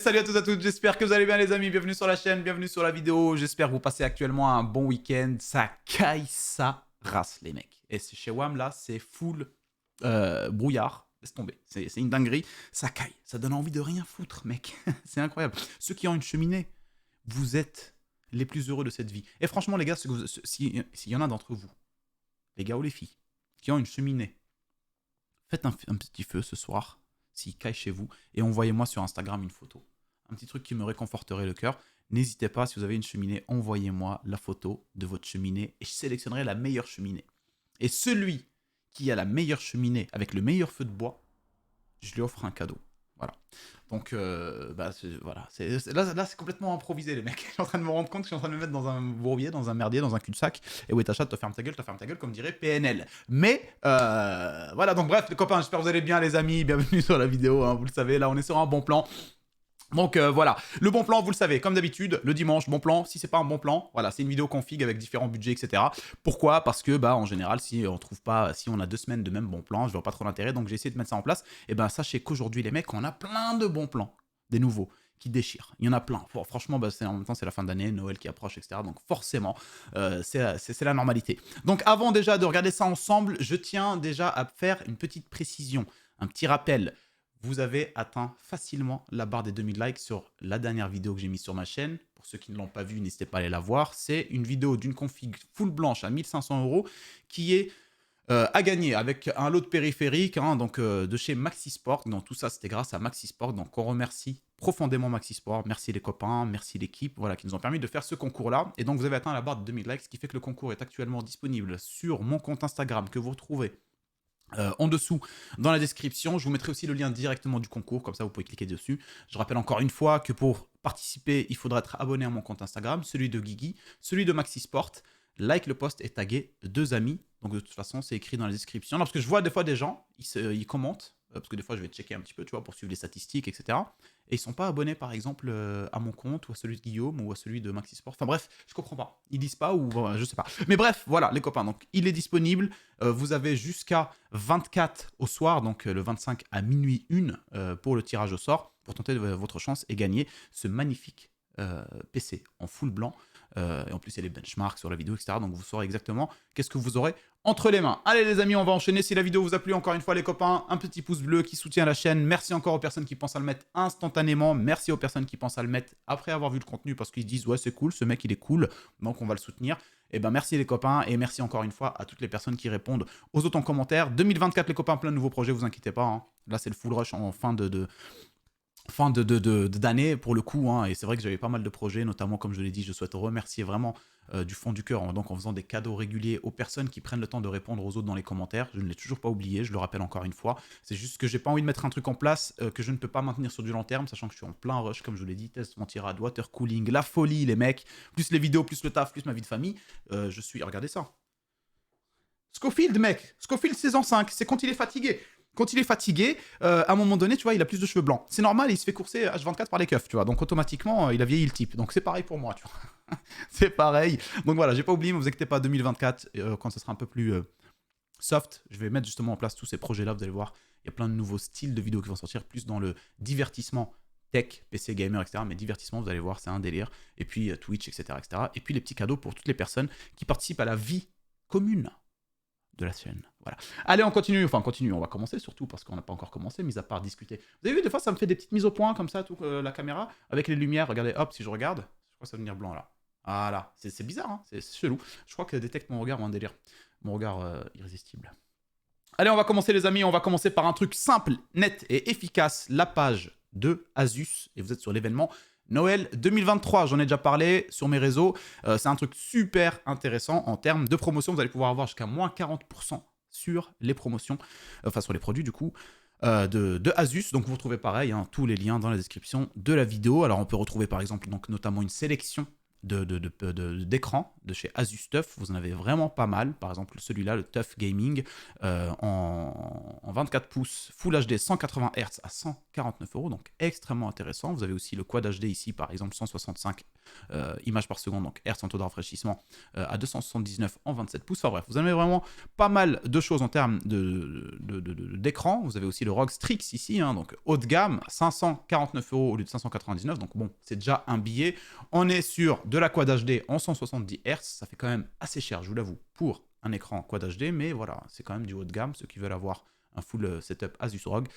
Salut à tous et à toutes, j'espère que vous allez bien les amis, bienvenue sur la chaîne, bienvenue sur la vidéo, j'espère que vous passez actuellement un bon week-end, ça caille sa race les mecs. Et chez WAM là, c'est full brouillard, laisse tomber, c'est une dinguerie, ça caille, ça donne envie de rien foutre mec, c'est incroyable. Ceux qui ont une cheminée, vous êtes les plus heureux de cette vie. Et franchement les gars, s'il y en a d'entre vous, les gars ou les filles, qui ont une cheminée, faites un petit feu ce soir, s'il caille chez vous, et envoyez-moi sur Instagram une photo. Un petit truc qui me réconforterait le cœur. N'hésitez pas, si vous avez une cheminée, envoyez-moi la photo de votre cheminée, et je sélectionnerai la meilleure cheminée. Et celui qui a la meilleure cheminée, avec le meilleur feu de bois, je lui offre un cadeau. Voilà. Donc, voilà. Là, c'est complètement improvisé, les mecs. Je suis en train de me rendre compte que je suis en train de me mettre dans un bourbier, dans un merdier, dans un cul-de-sac. Et ouais, t'achètes, te ferme ta gueule, comme dirait PNL. Mais, voilà. Donc, bref, les copains, j'espère que vous allez bien, les amis. Bienvenue sur la vidéo, hein, vous le savez. Là, on est sur un bon plan. Donc voilà, le bon plan, vous le savez, comme d'habitude, le dimanche, bon plan. Si c'est pas un bon plan, voilà, c'est une vidéo config avec différents budgets, etc. Pourquoi? Parce que, en général, si on trouve pas, si on a 2 semaines de même bon plan, je vois pas trop l'intérêt, donc j'ai essayé de mettre ça en place. Et sachez qu'aujourd'hui, les mecs, on a plein de bons plans, des nouveaux, qui déchirent. Il y en a plein. Franchement, en même temps, c'est la fin d'année, Noël qui approche, etc. Donc forcément, c'est la normalité. Donc avant déjà de regarder ça ensemble, je tiens déjà à faire une petite précision, un petit rappel. Vous avez atteint facilement la barre des 2000 likes sur la dernière vidéo que j'ai mise sur ma chaîne. Pour ceux qui ne l'ont pas vue, n'hésitez pas à aller la voir. C'est une vidéo d'une config full blanche à 1500 € qui est à gagner avec un lot de périphériques de chez Maxisport. Donc tout ça, c'était grâce à Maxisport. Donc on remercie profondément Maxisport. Merci les copains, merci l'équipe voilà, qui nous ont permis de faire ce concours-là. Et donc vous avez atteint la barre de 2000 likes, ce qui fait que le concours est actuellement disponible sur mon compte Instagram que vous retrouvez en dessous dans la description. Je vous mettrai aussi le lien directement du concours, comme ça vous pouvez cliquer dessus. Je rappelle encore une fois que pour participer, il faudra être abonné à mon compte Instagram, celui de Guigui, celui de Maxisport. Like le post et taguer 2 amis. Donc de toute façon, c'est écrit dans la description. Non, parce que je vois des fois des gens, ils commentent, parce que des fois je vais checker un petit peu, tu vois, pour suivre les statistiques, etc. Et ils sont pas abonnés, par exemple, à mon compte, ou à celui de Guillaume, ou à celui de Maxisport. Enfin bref, je comprends pas. Ils disent pas, ou je sais pas. Mais bref, voilà, les copains. Donc il est disponible. Vous avez jusqu'à 24 au soir, donc le 25 à minuit 1 pour le tirage au sort, pour tenter votre chance et gagner ce magnifique PC en full blanc. Et en plus, il y a les benchmarks sur la vidéo, etc. Donc vous saurez exactement qu'est-ce que vous aurez entre les mains. Allez les amis, on va enchaîner. Si la vidéo vous a plu, encore une fois les copains, un petit pouce bleu qui soutient la chaîne. Merci encore aux personnes qui pensent à le mettre instantanément. Merci aux personnes qui pensent à le mettre après avoir vu le contenu parce qu'ils disent ouais c'est cool, ce mec il est cool, donc on va le soutenir. Et merci les copains et merci encore une fois à toutes les personnes qui répondent aux autres en commentaire. 2024 les copains, plein de nouveaux projets, vous inquiétez pas. Hein. Là c'est le full rush en fin d'année pour le coup, et c'est vrai que j'avais pas mal de projets, notamment comme je l'ai dit, je souhaite remercier vraiment du fond du cœur, donc en faisant des cadeaux réguliers aux personnes qui prennent le temps de répondre aux autres dans les commentaires. Je ne l'ai toujours pas oublié, je le rappelle encore une fois, c'est juste que j'ai pas envie de mettre un truc en place que je ne peux pas maintenir sur du long terme, sachant que je suis en plein rush, comme je vous l'ai dit, test anti-rad, water cooling, la folie les mecs, plus les vidéos, plus le taf, plus ma vie de famille, je suis, regardez ça, Scofield mec, Scofield saison 5, c'est quand il est fatigué. Quand il est fatigué, à un moment donné, tu vois, il a plus de cheveux blancs. C'est normal, il se fait courser H24 par les keufs, tu vois. Donc automatiquement, il a vieilli le type. Donc c'est pareil pour moi, tu vois. C'est pareil. Donc voilà, j'ai pas oublié, mais vous inquiétez pas, 2024, quand ce sera un peu plus soft, je vais mettre justement en place tous ces projets-là. Vous allez voir, il y a plein de nouveaux styles de vidéos qui vont sortir, plus dans le divertissement tech, PC, gamer, etc. Mais divertissement, vous allez voir, c'est un délire. Et puis Twitch, etc., etc. Et puis les petits cadeaux pour toutes les personnes qui participent à la vie commune de la chaîne. Voilà. Allez, on continue. Enfin, on continue. On va commencer surtout parce qu'on n'a pas encore commencé, mis à part discuter. Vous avez vu, des fois, ça me fait des petites mises au point comme ça, tout, la caméra, avec les lumières. Regardez, hop, si je regarde, je crois que ça va devenir blanc là. Voilà. C'est bizarre, hein, c'est chelou. Je crois qu'elle détecte mon regard ou un délire. Mon regard irrésistible. Allez, on va commencer, les amis. On va commencer par un truc simple, net et efficace. La page de Asus. Et vous êtes sur l'événement Noël 2023, j'en ai déjà parlé sur mes réseaux. C'est un truc super intéressant en termes de promotion. Vous allez pouvoir avoir jusqu'à moins 40% sur les promotions, enfin sur les produits du coup, de Asus. Donc vous retrouvez pareil, tous les liens dans la description de la vidéo. Alors on peut retrouver par exemple donc, notamment une sélection d'écran de chez Asus TUF. Vous en avez vraiment pas mal. Par exemple, celui-là, le TUF Gaming, en 24 pouces, Full HD 180 Hz à 149 €, donc extrêmement intéressant. Vous avez aussi le Quad HD ici, par exemple, 165 images par seconde, donc Hz en taux de rafraîchissement, à 279 en 27 pouces. Enfin bref, vous avez vraiment pas mal de choses en termes d'écran. Vous avez aussi le ROG Strix ici, hein, donc haut de gamme, 549 € au lieu de 599. Donc bon, c'est déjà un billet. On est sur de la Quad HD en 170 Hz. Ça fait quand même assez cher, je vous l'avoue, pour un écran Quad HD. Mais voilà, c'est quand même du haut de gamme. Ceux qui veulent avoir un full setup Asus ROG,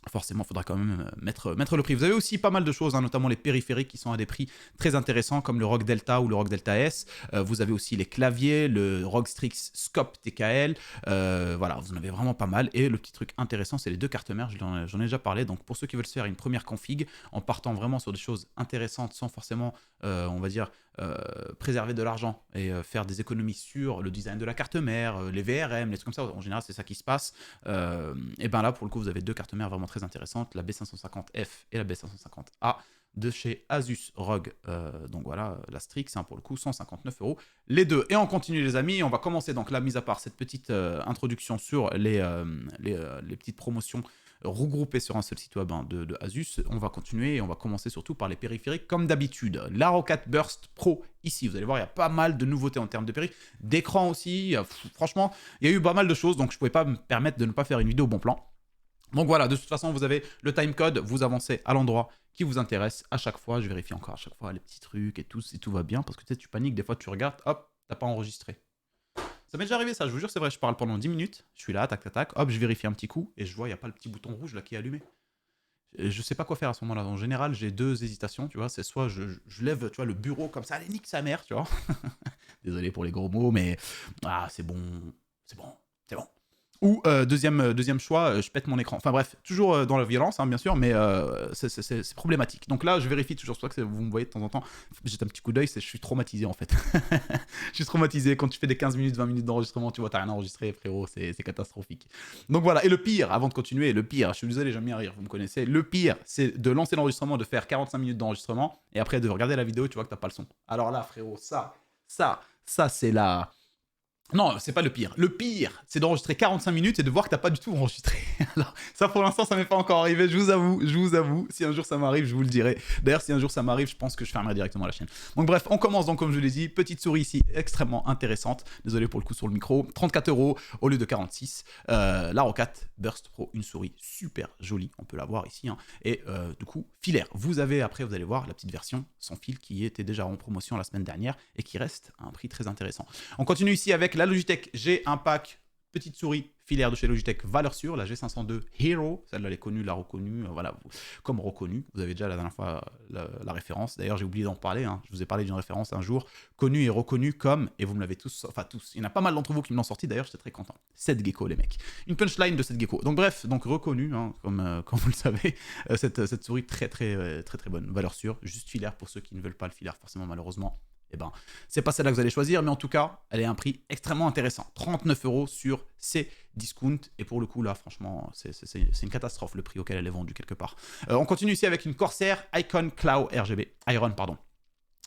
forcément, il faudra quand même mettre le prix. Vous avez aussi pas mal de choses, hein, notamment les périphériques qui sont à des prix très intéressants, comme le ROG Delta ou le ROG Delta S. Vous avez aussi les claviers, le ROG Strix Scope TKL. Voilà, vous en avez vraiment pas mal. Et le petit truc intéressant, c'est les deux cartes mères. J'en ai déjà parlé. Donc, pour ceux qui veulent se faire une première config, en partant vraiment sur des choses intéressantes, sans forcément, on va dire, préserver de l'argent et faire des économies sur le design de la carte mère, les VRM, les trucs comme ça. En général, c'est ça qui se passe. Et bien là, pour le coup, vous avez deux cartes mères vraiment très intéressantes, la B550F et la B550A de chez Asus ROG. Donc voilà, la Strix, hein, pour le coup, 159 € les deux. Et on continue, les amis. On va commencer donc là, mis à part cette petite introduction sur les petites promotions regroupés sur un seul site web, hein, de Asus. On va continuer et on va commencer surtout par les périphériques comme d'habitude. La Roccat Burst Pro ici, vous allez voir, il y a pas mal de nouveautés en termes de périphériques, d'écran aussi. Franchement, il y a eu pas mal de choses, donc je ne pouvais pas me permettre de ne pas faire une vidéo bon plan. Donc voilà, de toute façon, vous avez le timecode, vous avancez à l'endroit qui vous intéresse à chaque fois. Je vérifie encore à chaque fois les petits trucs et tout, si tout va bien, parce que tu sais, tu paniques, des fois tu regardes, hop, t'as pas enregistré. Ça m'est déjà arrivé ça, je vous jure, c'est vrai, je parle pendant 10 minutes, je suis là, tac, tac, tac, hop, je vérifie un petit coup, et je vois, il n'y a pas le petit bouton rouge là qui est allumé. Et je sais pas quoi faire à ce moment-là. En général, j'ai deux hésitations, tu vois, c'est soit je lève, tu vois, le bureau comme ça, allez, nique sa mère, tu vois. Désolé pour les gros mots, mais c'est bon, c'est bon, c'est bon. Ou deuxième choix, je pète mon écran. Enfin bref, toujours dans la violence, hein, bien sûr, mais c'est problématique. Donc là, je vérifie toujours, c'est pour ça que vous me voyez de temps en temps, jette un petit coup d'œil, je suis traumatisé en fait. Je suis traumatisé quand tu fais des 15 minutes, 20 minutes d'enregistrement, tu vois, t'as rien enregistré, frérot, c'est catastrophique. Donc voilà, et le pire, avant de continuer, le pire, je suis désolé, j'aime bien rire, vous me connaissez, le pire, c'est de lancer l'enregistrement, de faire 45 minutes d'enregistrement, et après de regarder la vidéo, tu vois que t'as pas le son. Alors là, frérot, ça c'est la... Non, c'est pas le pire. Le pire, c'est d'enregistrer 45 minutes et de voir que t'as pas du tout enregistré. Alors, ça pour l'instant, ça m'est pas encore arrivé, je vous avoue. Si un jour ça m'arrive, je vous le dirai. D'ailleurs, si un jour ça m'arrive, je pense que je fermerai directement la chaîne. Donc bref, on commence donc, comme je l'ai dit, petite souris ici, extrêmement intéressante. Désolé pour le coup sur le micro. 34 € au lieu de 46. La Roccat Burst Pro, une souris super jolie, on peut la voir ici, hein. Et du coup, filaire. Vous avez, après, vous allez voir la petite version sans fil qui était déjà en promotion la semaine dernière et qui reste à un prix très intéressant. On continue ici avec la Logitech G un pack, petite souris filaire de chez Logitech, valeur sûre, la G502 Hero, celle-là elle est connue, la reconnue, voilà, comme reconnue, vous avez déjà la dernière fois la référence, d'ailleurs j'ai oublié d'en parler, hein. Je vous ai parlé d'une référence un jour, connue et reconnue comme, et vous me l'avez tous, enfin tous, il y en a pas mal d'entre vous qui me l'ont sorti, d'ailleurs j'étais très content, Setgecko les mecs, une punchline de Setgecko, donc bref, donc reconnue, hein, comme vous le savez, cette souris très bonne, valeur sûre, juste filaire pour ceux qui ne veulent pas le filaire forcément malheureusement. Eh ben, c'est pas celle-là que vous allez choisir, mais en tout cas, elle est à un prix extrêmement intéressant. 39 € sur ces discounts. Et pour le coup, là, franchement, c'est une catastrophe le prix auquel elle est vendue quelque part. On continue ici avec une Corsair Icon Cloud RGB. Iron, pardon.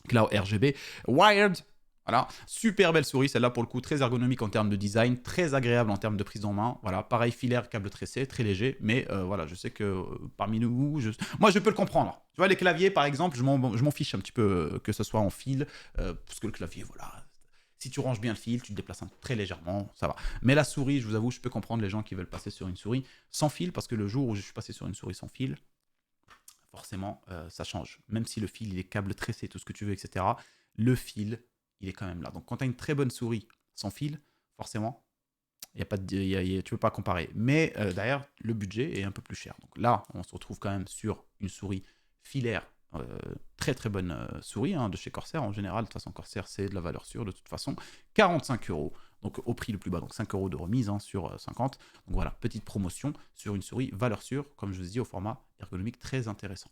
Cloud RGB. Wired. Voilà, super belle souris, celle-là pour le coup, très ergonomique en termes de design, très agréable en termes de prise en main. Voilà, pareil, filaire, câble tressé, très léger, mais voilà, je sais que parmi nous, moi je peux le comprendre. Tu vois, les claviers par exemple, je m'en fiche un petit peu que ce soit en fil, parce que le clavier, voilà, si tu ranges bien le fil, tu te déplaces très légèrement, ça va. Mais la souris, je vous avoue, je peux comprendre les gens qui veulent passer sur une souris sans fil, parce que le jour où je suis passé sur une souris sans fil, forcément, ça change. Même si le fil, il est câble tressé, tout ce que tu veux, etc., le fil, il est quand même là. Donc quand tu as une très bonne souris sans fil, forcément, tu ne peux pas comparer. Mais d'ailleurs, le budget est un peu plus cher. Donc là, on se retrouve quand même sur une souris filaire, très bonne souris, hein, de chez Corsair. En général, de toute façon, Corsair, c'est de la valeur sûre de toute façon. 45 €. Donc au prix le plus bas, donc 5 € de remise, hein, sur 50. Donc voilà, petite promotion sur une souris valeur sûre, comme je vous ai dit, au format ergonomique très intéressant.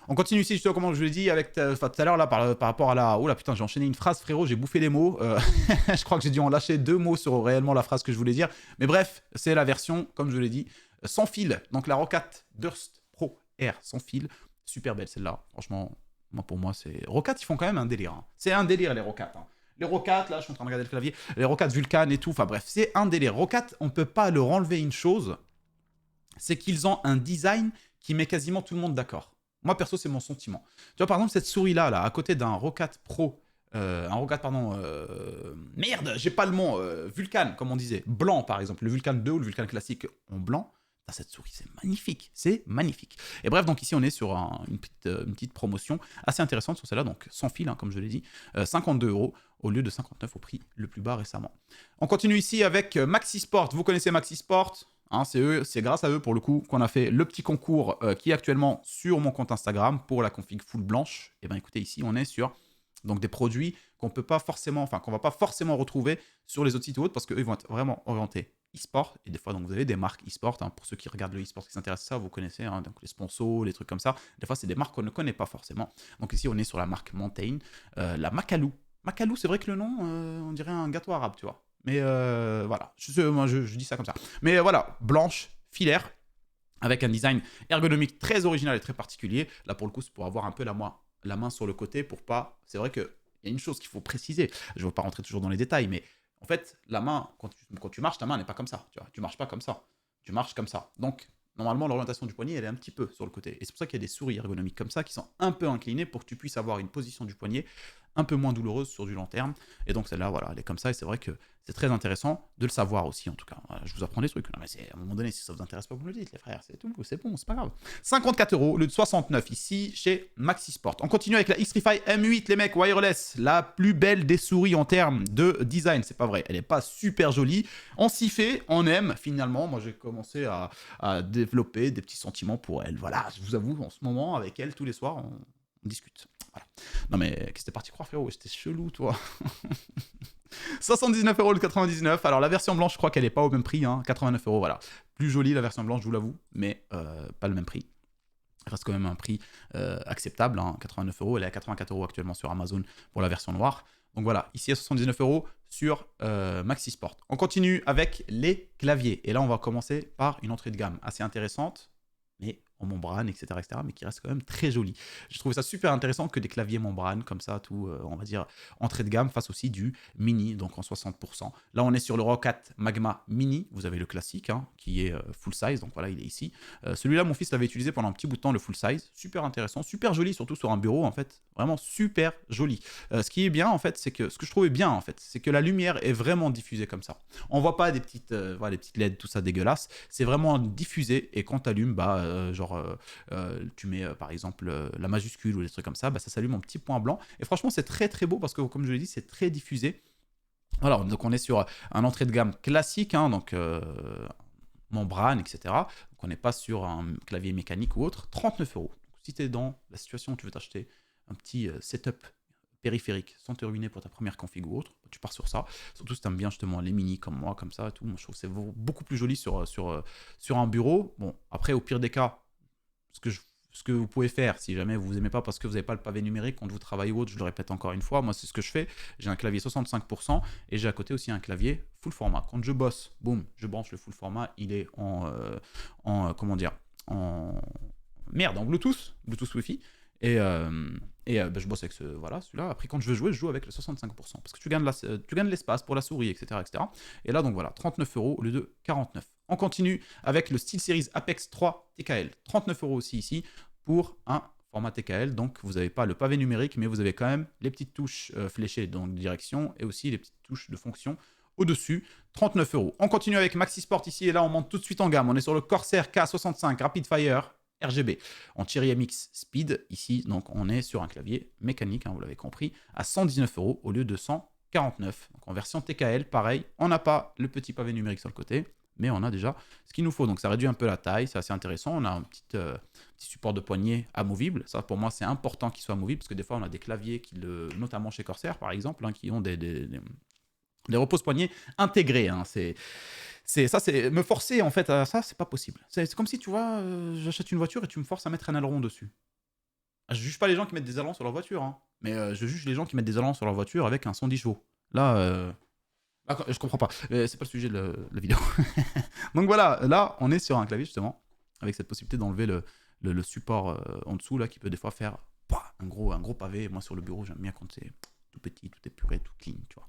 On continue ici, justement, comme je vous l'ai dit, avec tout à l'heure, là, par rapport à la... Oh là, putain, j'ai enchaîné une phrase, frérot, j'ai bouffé les mots. Je crois que j'ai dû en lâcher 2 mots sur réellement la phrase que je voulais dire. Mais bref, c'est la version, comme je l'ai dit, sans fil. Donc la Roccat Burst Pro R sans fil. Super belle celle-là, franchement, Moi, pour moi, c'est... Roccat, ils font quand même un délire. Hein. C'est un délire, les Roccat. Hein. Les Roccat, là, je suis en train de regarder le clavier. Les Roccat Vulcan et tout. Enfin bref, c'est un délire. Roccat, on peut pas leur enlever une chose. C'est qu'ils ont un design qui met quasiment tout le monde d'accord. Moi, perso, c'est mon sentiment. Tu vois, par exemple, cette souris-là, là, à côté d'un Roccat Pro... un Roccat, pardon... merde, j'ai pas le mot. Vulcan, comme on disait. Blanc, par exemple. Le Vulcan 2 ou le Vulcan classique en blanc. Cette souris, c'est magnifique, c'est magnifique. Et bref, donc ici, on est sur une petite promotion assez intéressante sur celle-là, donc sans fil, hein, comme je l'ai dit, 52 € au lieu de 59 au prix le plus bas récemment. On continue ici avec Maxi Sport. Vous connaissez Maxi Sport, hein, c'est grâce à eux, pour le coup, qu'on a fait le petit concours qui est actuellement sur mon compte Instagram pour la config full blanche. Et bien écoutez, ici, on est sur donc des produits qu'on peut pas forcément, enfin qu'on va pas forcément retrouver sur les autres sites ou autres, parce qu'eux, ils vont être vraiment orientés e-sport, et des fois donc vous avez des marques e-sport, hein, pour ceux qui regardent le e-sport qui s'intéressent à ça, vous connaissez, hein, donc les sponsors, les trucs comme ça, des fois c'est des marques qu'on ne connaît pas forcément. Donc ici on est sur la marque Mountain, la Macalou. Macalou, c'est vrai que le nom, on dirait un gâteau arabe, tu vois. Mais voilà, moi je dis ça comme ça. Mais voilà, blanche, filaire, avec un design ergonomique très original et très particulier. Là pour le coup c'est pour avoir un peu la main sur le côté, pour pas... C'est vrai qu'il y a une chose qu'il faut préciser, je ne veux pas rentrer toujours dans les détails, mais en fait, la main, quand tu marches, ta main n'est pas comme ça. Tu vois, tu marches pas comme ça. Tu marches comme ça. Donc, normalement, l'orientation du poignet, elle est un petit peu sur le côté. Et c'est pour ça qu'il y a des souris ergonomiques comme ça qui sont un peu inclinées pour que tu puisses avoir une position du poignet un peu moins douloureuse sur du long terme. Et donc, celle-là, voilà, elle est comme ça. Et c'est vrai que c'est très intéressant de le savoir aussi, en tout cas. Voilà, je vous apprends des trucs. Non, mais à un moment donné, si ça vous intéresse pas, vous me le dites, les frères. C'est tout. C'est bon, c'est pas grave. 54 € au lieu de 69 ici chez Maxi Sport. On continue avec la Xtrfy M8, les mecs, wireless. La plus belle des souris en termes de design. C'est pas vrai. Elle est pas super jolie. On s'y fait, on aime finalement. Moi, j'ai commencé à développer des petits sentiments pour elle. Voilà, je vous avoue, en ce moment, avec elle, tous les soirs, on discute. Voilà. Non mais, qu'est-ce que t'es parti croire, frérot? J'étais chelou, toi. 79 € le 99. Alors la version blanche, je crois qu'elle n'est pas au même prix, hein. 89 €, voilà. Plus jolie la version blanche, je vous l'avoue, mais pas le même prix. Il reste quand même un prix acceptable, hein. 89 €, elle est à 84 € actuellement sur Amazon pour la version noire. Donc voilà, ici à 79 € sur Maxi Sport. On continue avec les claviers. Et là, on va commencer par une entrée de gamme assez intéressante, mais en membrane, etc., mais qui reste quand même très joli. Je trouve ça super intéressant que des claviers membrane, comme ça, tout, on va dire, entrée de gamme, fasse aussi du mini, donc en 60%. Là, on est sur le Roccat Magma Mini, vous avez le classique, hein, qui est full size, donc voilà, il est ici. Celui-là, mon fils l'avait utilisé pendant un petit bout de temps, le full size, super intéressant, super joli, surtout sur un bureau, en fait, vraiment super joli. Ce qui est bien, en fait, c'est que, ce que je trouvais bien, en fait, c'est que la lumière est vraiment diffusée comme ça. On voit pas des petites, voilà, des petites LED, tout ça dégueulasse, c'est vraiment diffusé, et quand tu allumes, bah, genre, tu mets par exemple la majuscule ou des trucs comme ça, bah, ça s'allume en petit point blanc. Et franchement, c'est très très beau parce que, comme je l'ai dit, c'est très diffusé. Voilà, donc on est sur un entrée de gamme classique, hein, donc membrane, etc. Donc on n'est pas sur un clavier mécanique ou autre. 39 €. Donc, si tu es dans la situation où tu veux t'acheter un petit setup périphérique sans te ruiner pour ta première config ou autre, tu pars sur ça. Surtout si tu aimes bien justement les mini comme moi, comme ça et tout. Moi, je trouve que c'est beaucoup plus joli sur un bureau. Bon, après, au pire des cas, ce que vous pouvez faire, si jamais vous aimez pas parce que vous n'avez pas le pavé numérique quand vous travaillez ou autre, je le répète encore une fois, moi c'est ce que je fais, j'ai un clavier 65% et j'ai à côté aussi un clavier full format. Quand je bosse, boum, je branche le full format, il est comment dire, en Bluetooth Wi-Fi, et bah, je bosse avec celui-là. Après, quand je veux jouer, je joue avec le 65%. Parce que tu gagnes l'espace pour la souris, etc., etc. Et là, donc voilà, 39 € au lieu de 49. On continue avec le SteelSeries Apex 3 TKL. 39 € aussi ici pour un format TKL. Donc, vous n'avez pas le pavé numérique, mais vous avez quand même les petites touches fléchées dans la direction et aussi les petites touches de fonction au-dessus. 39 €. On continue avec Maxi Sport ici. Et là, on monte tout de suite en gamme. On est sur le Corsair K65 Rapid Fire RGB en Cherry MX Speed. Ici, donc, on est sur un clavier mécanique, hein, vous l'avez compris, à 119 € au lieu de 149. Donc, en version TKL, pareil, on n'a pas le petit pavé numérique sur le côté, mais on a déjà ce qu'il nous faut. Donc, ça réduit un peu la taille, c'est assez intéressant. On a un petit support de poignet amovible. Ça, pour moi, c'est important qu'il soit amovible, parce que des fois, on a des claviers, notamment chez Corsair, par exemple, hein, qui ont des repose-poignets intégrés. Hein. C'est me forcer en fait à ça, c'est pas possible. C'est comme si, tu vois, j'achète une voiture et tu me forces à mettre un aileron dessus. Je juge pas les gens qui mettent des ailerons sur leur voiture, hein, mais je juge les gens qui mettent des ailerons sur leur voiture avec un 110 chevaux. Là, je comprends pas. C'est pas le sujet de la vidéo. Donc voilà, là, on est sur un clavier justement avec cette possibilité d'enlever le support en dessous là qui peut des fois faire un gros pavé. Moi, sur le bureau, j'aime bien quand c'est tout petit, tout épuré, tout clean, tu vois.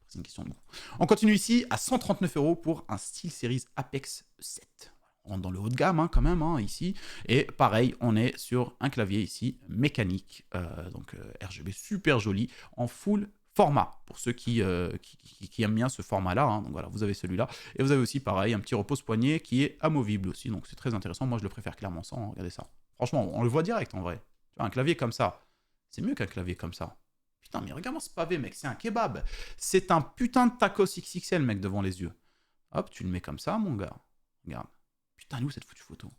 C'est une question de goût. On continue ici à 139 € pour un SteelSeries Apex 7. On rentre dans le haut de gamme, hein, quand même, hein, ici. Et pareil, on est sur un clavier ici, mécanique, RGB super joli, en full format, pour ceux qui aiment bien ce format-là. Hein. Donc voilà, vous avez celui-là. Et vous avez aussi, pareil, un petit repose-poignet qui est amovible aussi. Donc c'est très intéressant. Moi, je le préfère clairement sans. Hein. Regardez ça. Franchement, on le voit direct, en vrai. Tu vois, un clavier comme ça, c'est mieux qu'un clavier comme ça. Putain, mais regarde-moi ce pavé, mec, c'est un kebab. C'est un putain de tacos XXL, mec, devant les yeux. Hop, tu le mets comme ça, mon gars. Regarde. Putain, elle est où cette foutue photo?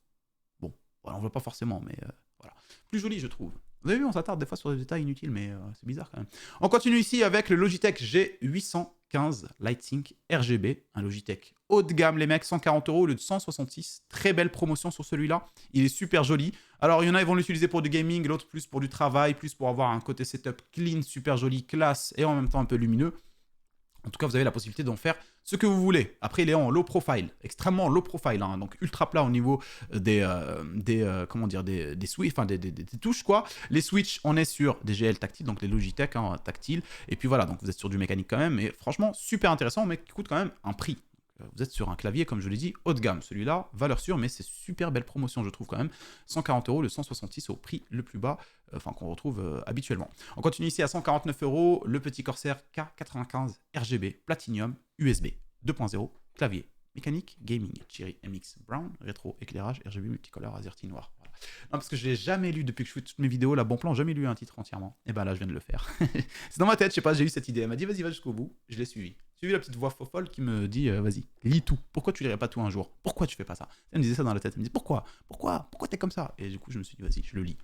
Bon, voilà, on voit pas forcément, mais voilà. Plus joli, je trouve. Vous avez vu, on s'attarde des fois sur des détails inutiles, mais c'est bizarre quand même. On continue ici avec le Logitech G815 Lightsync RGB. Un Logitech haut de gamme, les mecs, 140 € au lieu de 166. Très belle promotion sur celui-là. Il est super joli. Alors, il y en a, ils vont l'utiliser pour du gaming, l'autre plus pour du travail, plus pour avoir un côté setup clean, super joli, classe et en même temps un peu lumineux. En tout cas, vous avez la possibilité d'en faire ce que vous voulez. Après, il est en low profile, extrêmement low profile, hein, donc ultra plat au niveau des switches, enfin des touches quoi. Les switches, on est sur des GL tactiles, donc les Logitech hein, tactiles. Et puis voilà, donc vous êtes sur du mécanique quand même, mais franchement super intéressant, mais qui coûte quand même un prix. Vous êtes sur un clavier, comme je l'ai dit, haut de gamme. Celui-là, valeur sûre, mais c'est super belle promotion, je trouve quand même. 140 €, le 166 au prix le plus bas, qu'on retrouve habituellement. On continue ici à 149 €, le petit Corsair K95 RGB Platinum USB 2.0, clavier mécanique, gaming, Cherry MX Brown, rétro, éclairage, RGB multicolore, AZERTY noir. Voilà. Non, parce que je l'ai jamais lu depuis que je fais toutes mes vidéos, là, bon plan, jamais lu un titre entièrement. Et ben là, je viens de le faire. C'est dans ma tête, je sais pas, j'ai eu cette idée. Elle m'a dit, vas-y, va jusqu'au bout. Je l'ai suivi. J'ai suivi la petite voix folle qui me dit, vas-y, lis tout. Pourquoi tu lirais pas tout un jour? Pourquoi tu fais pas ça? Elle me disait ça dans la tête. Elle me dit, pourquoi t'es comme ça? Et du coup, je me suis dit, vas-y, je le lis.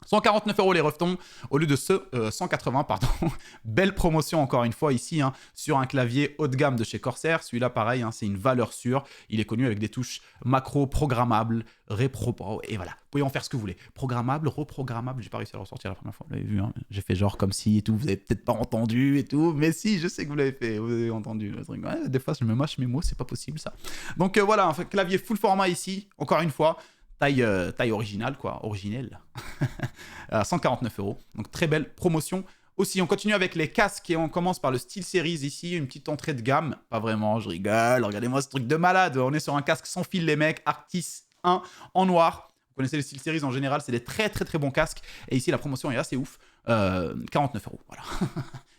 149 € les revetons au lieu de 180, pardon. Belle promotion encore une fois ici hein, sur un clavier haut de gamme de chez Corsair. Celui-là pareil, hein, c'est une valeur sûre. Il est connu avec des touches macro programmables, et voilà. Vous pouvez en faire ce que vous voulez. Programmable, reprogrammable. J'ai pas réussi à le ressortir la première fois. Vous l'avez vu, hein. J'ai fait genre comme si et tout. Vous avez peut-être pas entendu et tout, mais si, je sais que vous l'avez fait. Vous avez entendu. Ouais, des fois, je me mâche mes mots, c'est pas possible ça. Donc voilà, un clavier full format ici. Encore une fois. Taille originale, quoi, originelle, à 149 €. Donc très belle promotion. Aussi, on continue avec les casques et on commence par le SteelSeries ici, une petite entrée de gamme. Pas vraiment, je rigole, regardez-moi ce truc de malade. On est sur un casque sans fil, les mecs, Arctis 1 en noir. Vous connaissez les SteelSeries en général, c'est des très très très bons casques. Et ici, la promotion est assez ouf. 49 €, voilà.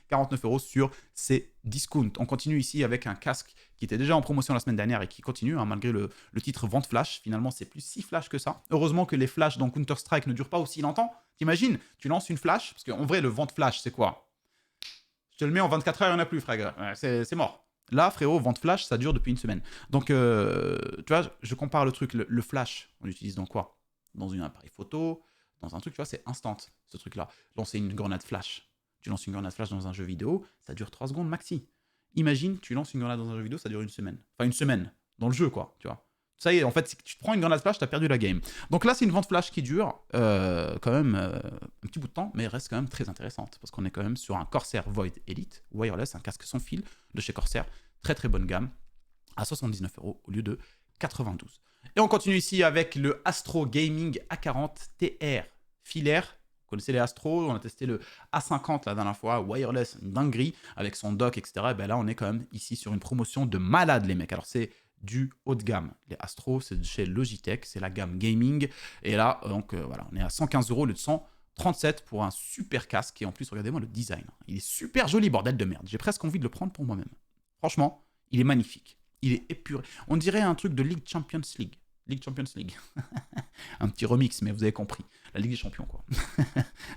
49 € sur ces discounts. On continue ici avec un casque qui était déjà en promotion la semaine dernière et qui continue, hein, malgré le titre vente flash. Finalement, c'est plus si flash que ça. Heureusement que les flashs dans Counter-Strike ne durent pas aussi longtemps. T'imagines, tu lances une flash, parce qu'en vrai, le vente flash, c'est quoi? Je te le mets en 24 heures, il n'y en a plus, frère. C'est mort. Là, frérot, vente flash, ça dure depuis une semaine. Donc, tu vois, je compare le truc. Le flash, on l'utilise dans quoi? Dans un appareil photo, dans un truc, tu vois, c'est instant, ce truc-là. Lancer une grenade flash. Tu lances une grenade flash dans un jeu vidéo, ça dure 3 secondes maxi. Imagine, tu lances une grenade dans un jeu vidéo, ça dure une semaine. Enfin, une semaine, dans le jeu, quoi, tu vois. Ça y est, en fait, si tu te prends une grenade flash, t'as perdu la game. Donc là, c'est une vente flash qui dure quand même un petit bout de temps, mais reste quand même très intéressante, parce qu'on est quand même sur un Corsair Void Elite Wireless, un casque sans fil de chez Corsair, très très bonne gamme, à 79 € au lieu de 92. Et on continue ici avec le Astro Gaming A40 TR filaire. Vous connaissez les Astro, on a testé le A50 la dernière fois, wireless, une dinguerie, avec son dock, etc. Et ben là, on est quand même ici sur une promotion de malade, les mecs. Alors, c'est du haut de gamme. Les Astro, c'est chez Logitech, c'est la gamme gaming. Et là, donc, voilà, on est à 115 € le de 137 pour un super casque. Et en plus, regardez-moi le design. Il est super joli, bordel de merde. J'ai presque envie de le prendre pour moi-même. Franchement, il est magnifique. Il est épuré. On dirait un truc de League Champions League. League Champions League. Un petit remix, mais vous avez compris. La Ligue des Champions, quoi.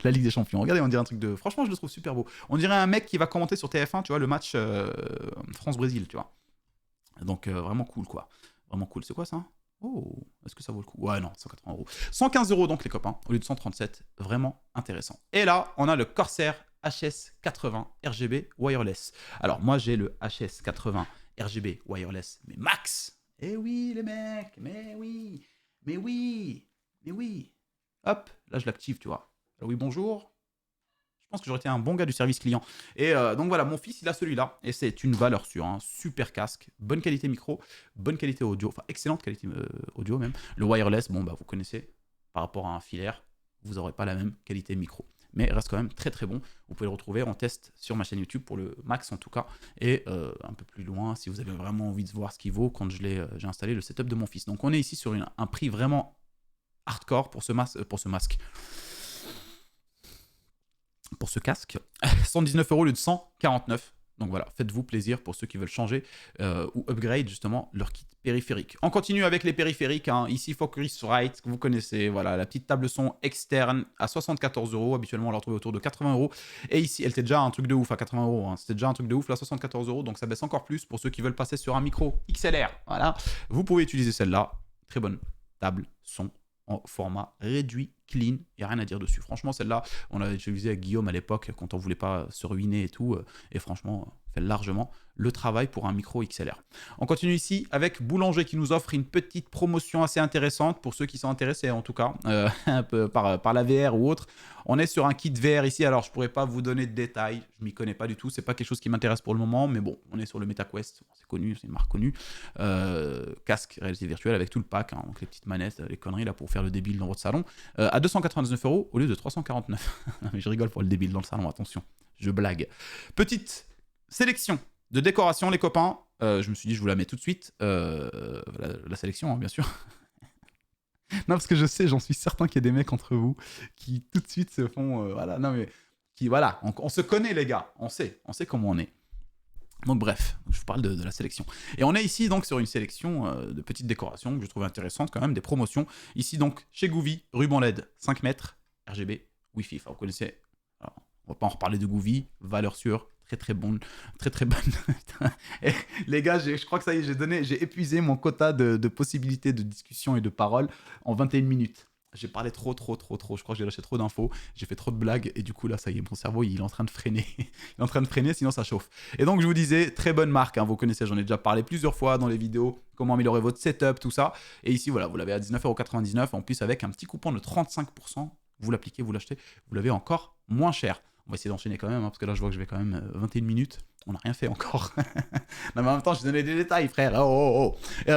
La Ligue des Champions. Regardez, on dirait un truc de... Franchement, je le trouve super beau. On dirait un mec qui va commenter sur TF1, tu vois, le match France-Brésil, tu vois. Donc, vraiment cool, quoi. Vraiment cool. C'est quoi, ça? Oh, est-ce que ça vaut le coup? Ouais, non, 180 €. 115 € donc, les copains, au lieu de 137. Vraiment intéressant. Et là, on a le Corsair HS80 RGB Wireless. Alors, moi, j'ai le HS80 RGB Wireless, mais max. Eh oui, les mecs, mais oui, mais oui, mais oui. Hop, là je l'active, tu vois. Alors oui, bonjour. Je pense que j'aurais été un bon gars du service client. Et donc voilà, mon fils, il a celui-là. Et c'est une valeur sûre, hein. Super casque, bonne qualité micro, bonne qualité audio, enfin excellente qualité audio même. Le wireless, bon bah vous connaissez, par rapport à un filaire, vous n'aurez pas la même qualité micro. Mais il reste quand même très très bon. Vous pouvez le retrouver en test sur ma chaîne YouTube pour le max en tout cas. Et un peu plus loin, si vous avez vraiment envie de voir ce qu'il vaut, quand j'ai installé le setup de mon fils. Donc on est ici sur un prix vraiment hardcore pour ce masque. Pour ce casque. 119 € au lieu de 149. Donc voilà, faites-vous plaisir pour ceux qui veulent changer ou upgrade justement leur kit périphérique. On continue avec les périphériques. Hein. Ici, Focusrite, que vous connaissez. Voilà, la petite table son externe à 74 €. Habituellement, on la retrouve autour de 80 €. Et ici, elle était déjà un truc de ouf à 80 €. Hein. C'était déjà un truc de ouf, là, 74 €. Donc ça baisse encore plus pour ceux qui veulent passer sur un micro XLR. Voilà, vous pouvez utiliser celle-là. Très bonne table son en format réduit, clean, il n'y a rien à dire dessus. Franchement, celle-là, on l'avait utilisée avec Guillaume à l'époque, quand on ne voulait pas se ruiner et tout, et franchement, fait largement le travail pour un micro XLR. On continue ici avec Boulanger qui nous offre une petite promotion assez intéressante, pour ceux qui sont intéressés en tout cas, un peu par la VR ou autre. On est sur un kit VR ici, alors je ne pourrais pas vous donner de détails, je ne m'y connais pas du tout, c'est pas quelque chose qui m'intéresse pour le moment, mais bon, on est sur le MetaQuest, c'est connu, c'est une marque connue. Casque réalité virtuelle avec tout le pack, hein, donc les petites manettes, les conneries là pour faire le débile dans votre salon, à 299 € au lieu de 349. Mais je rigole pour le débile dans le salon, attention, je blague. Petite sélection de décoration, les copains. Je me suis dit, je vous la mets tout de suite. La sélection, hein, bien sûr. Non, parce que je sais, j'en suis certain qu'il y a des mecs entre vous qui tout de suite se font... voilà, non mais... Voilà, on se connaît les gars, on sait comment on est. Donc bref, je vous parle de la sélection. Et on est ici donc sur une sélection de petites décorations que je trouve intéressantes quand même, des promotions. Ici donc chez Gouvy, ruban LED 5 mètres, RGB, Wi-Fi. Enfin, vous connaissez, alors, on va pas en reparler de Gouvy, valeur sûre, très bonne. Et les gars, je crois que ça y est, j'ai épuisé mon quota de possibilités de discussion et de paroles en 21 minutes. J'ai parlé trop. Je crois que j'ai lâché trop d'infos. J'ai fait trop de blagues. Et du coup, là, ça y est, mon cerveau, il est en train de freiner. Il est en train de freiner, sinon ça chauffe. Et donc, je vous disais, très bonne marque. Hein, vous connaissez, j'en ai déjà parlé plusieurs fois dans les vidéos. Comment améliorer votre setup, tout ça. Et ici, voilà, vous l'avez à 19,99 €. En plus, avec un petit coupon de 35%. Vous l'appliquez, vous l'achetez. Vous l'avez encore moins cher. On va essayer d'enchaîner quand même, hein, parce que là, je vois que je vais quand même 21 minutes. On n'a rien fait encore. Non, mais en même temps, je donné des détails, frère.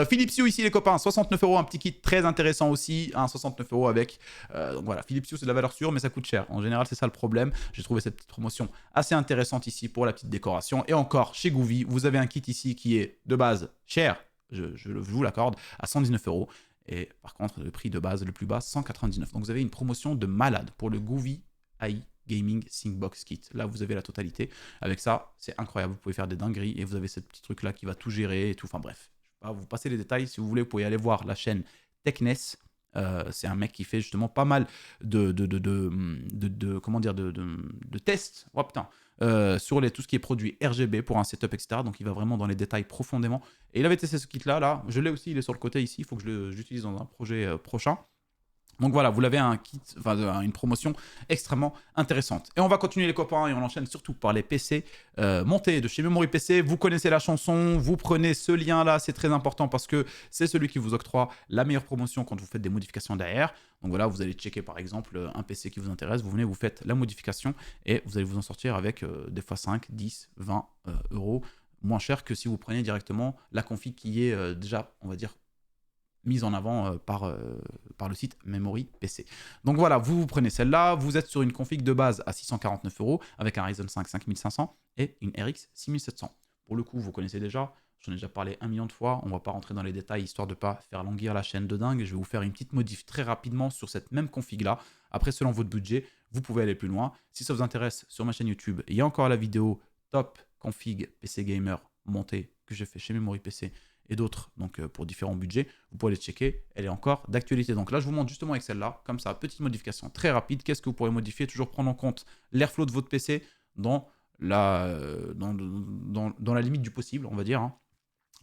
Philips Hue ici, les copains. 69 €, un petit kit très intéressant aussi. 69 € avec. Donc voilà, Philips Hue, c'est de la valeur sûre, mais ça coûte cher. En général, c'est ça le problème. J'ai trouvé cette petite promotion assez intéressante ici pour la petite décoration. Et encore, chez Gouvy, vous avez un kit ici qui est de base cher. Je vous l'accorde, à 119 €. Et par contre, le prix de base, le plus bas, 199 €. Donc vous avez une promotion de malade pour le Gouvy AI Gaming Syncbox Kit. Là, vous avez la totalité. Avec ça, c'est incroyable. Vous pouvez faire des dingueries et vous avez ce petit truc-là qui va tout gérer et tout. Enfin bref, je vais pas vous passer les détails. Si vous voulez, vous pouvez aller voir la chaîne Techness. C'est un mec qui fait justement pas mal de tests. Oh putain. Sur tout ce qui est produit RGB pour un setup, etc. Donc il va vraiment dans les détails profondément. Et il avait testé ce kit-là. Je l'ai aussi, il est sur le côté ici. Il faut que je l'utilise dans un projet prochain. Donc voilà, vous l'avez un kit, enfin une promotion extrêmement intéressante. Et on va continuer les copains et on enchaîne surtout par les PC montés de chez Memory PC. Vous connaissez la chanson, vous prenez ce lien là, c'est très important parce que c'est celui qui vous octroie la meilleure promotion quand vous faites des modifications derrière. Donc voilà, vous allez checker par exemple un PC qui vous intéresse, vous venez, vous faites la modification et vous allez vous en sortir avec des fois 5, 10, 20 € moins cher que si vous preniez directement la config qui est déjà, on va dire, mise en avant par le site Memory PC. Donc voilà, vous prenez celle-là, vous êtes sur une config de base à 649 € avec un Ryzen 5 5500 et une RX 6700. Pour le coup, vous connaissez déjà, j'en ai déjà parlé 1 million de fois, on ne va pas rentrer dans les détails histoire de ne pas faire languir la chaîne de dingue. Je vais vous faire une petite modif très rapidement sur cette même config-là. Après, selon votre budget, vous pouvez aller plus loin. Si ça vous intéresse, sur ma chaîne YouTube, il y a encore la vidéo top config PC Gamer montée que j'ai fait chez Memory PC et d'autres, donc pour différents budgets, vous pouvez les checker, elle est encore d'actualité. Donc là, je vous montre justement avec celle-là, comme ça, petite modification très rapide. Qu'est-ce que vous pourrez modifier? Toujours prendre en compte l'airflow de votre PC dans la limite du possible, on va dire, hein.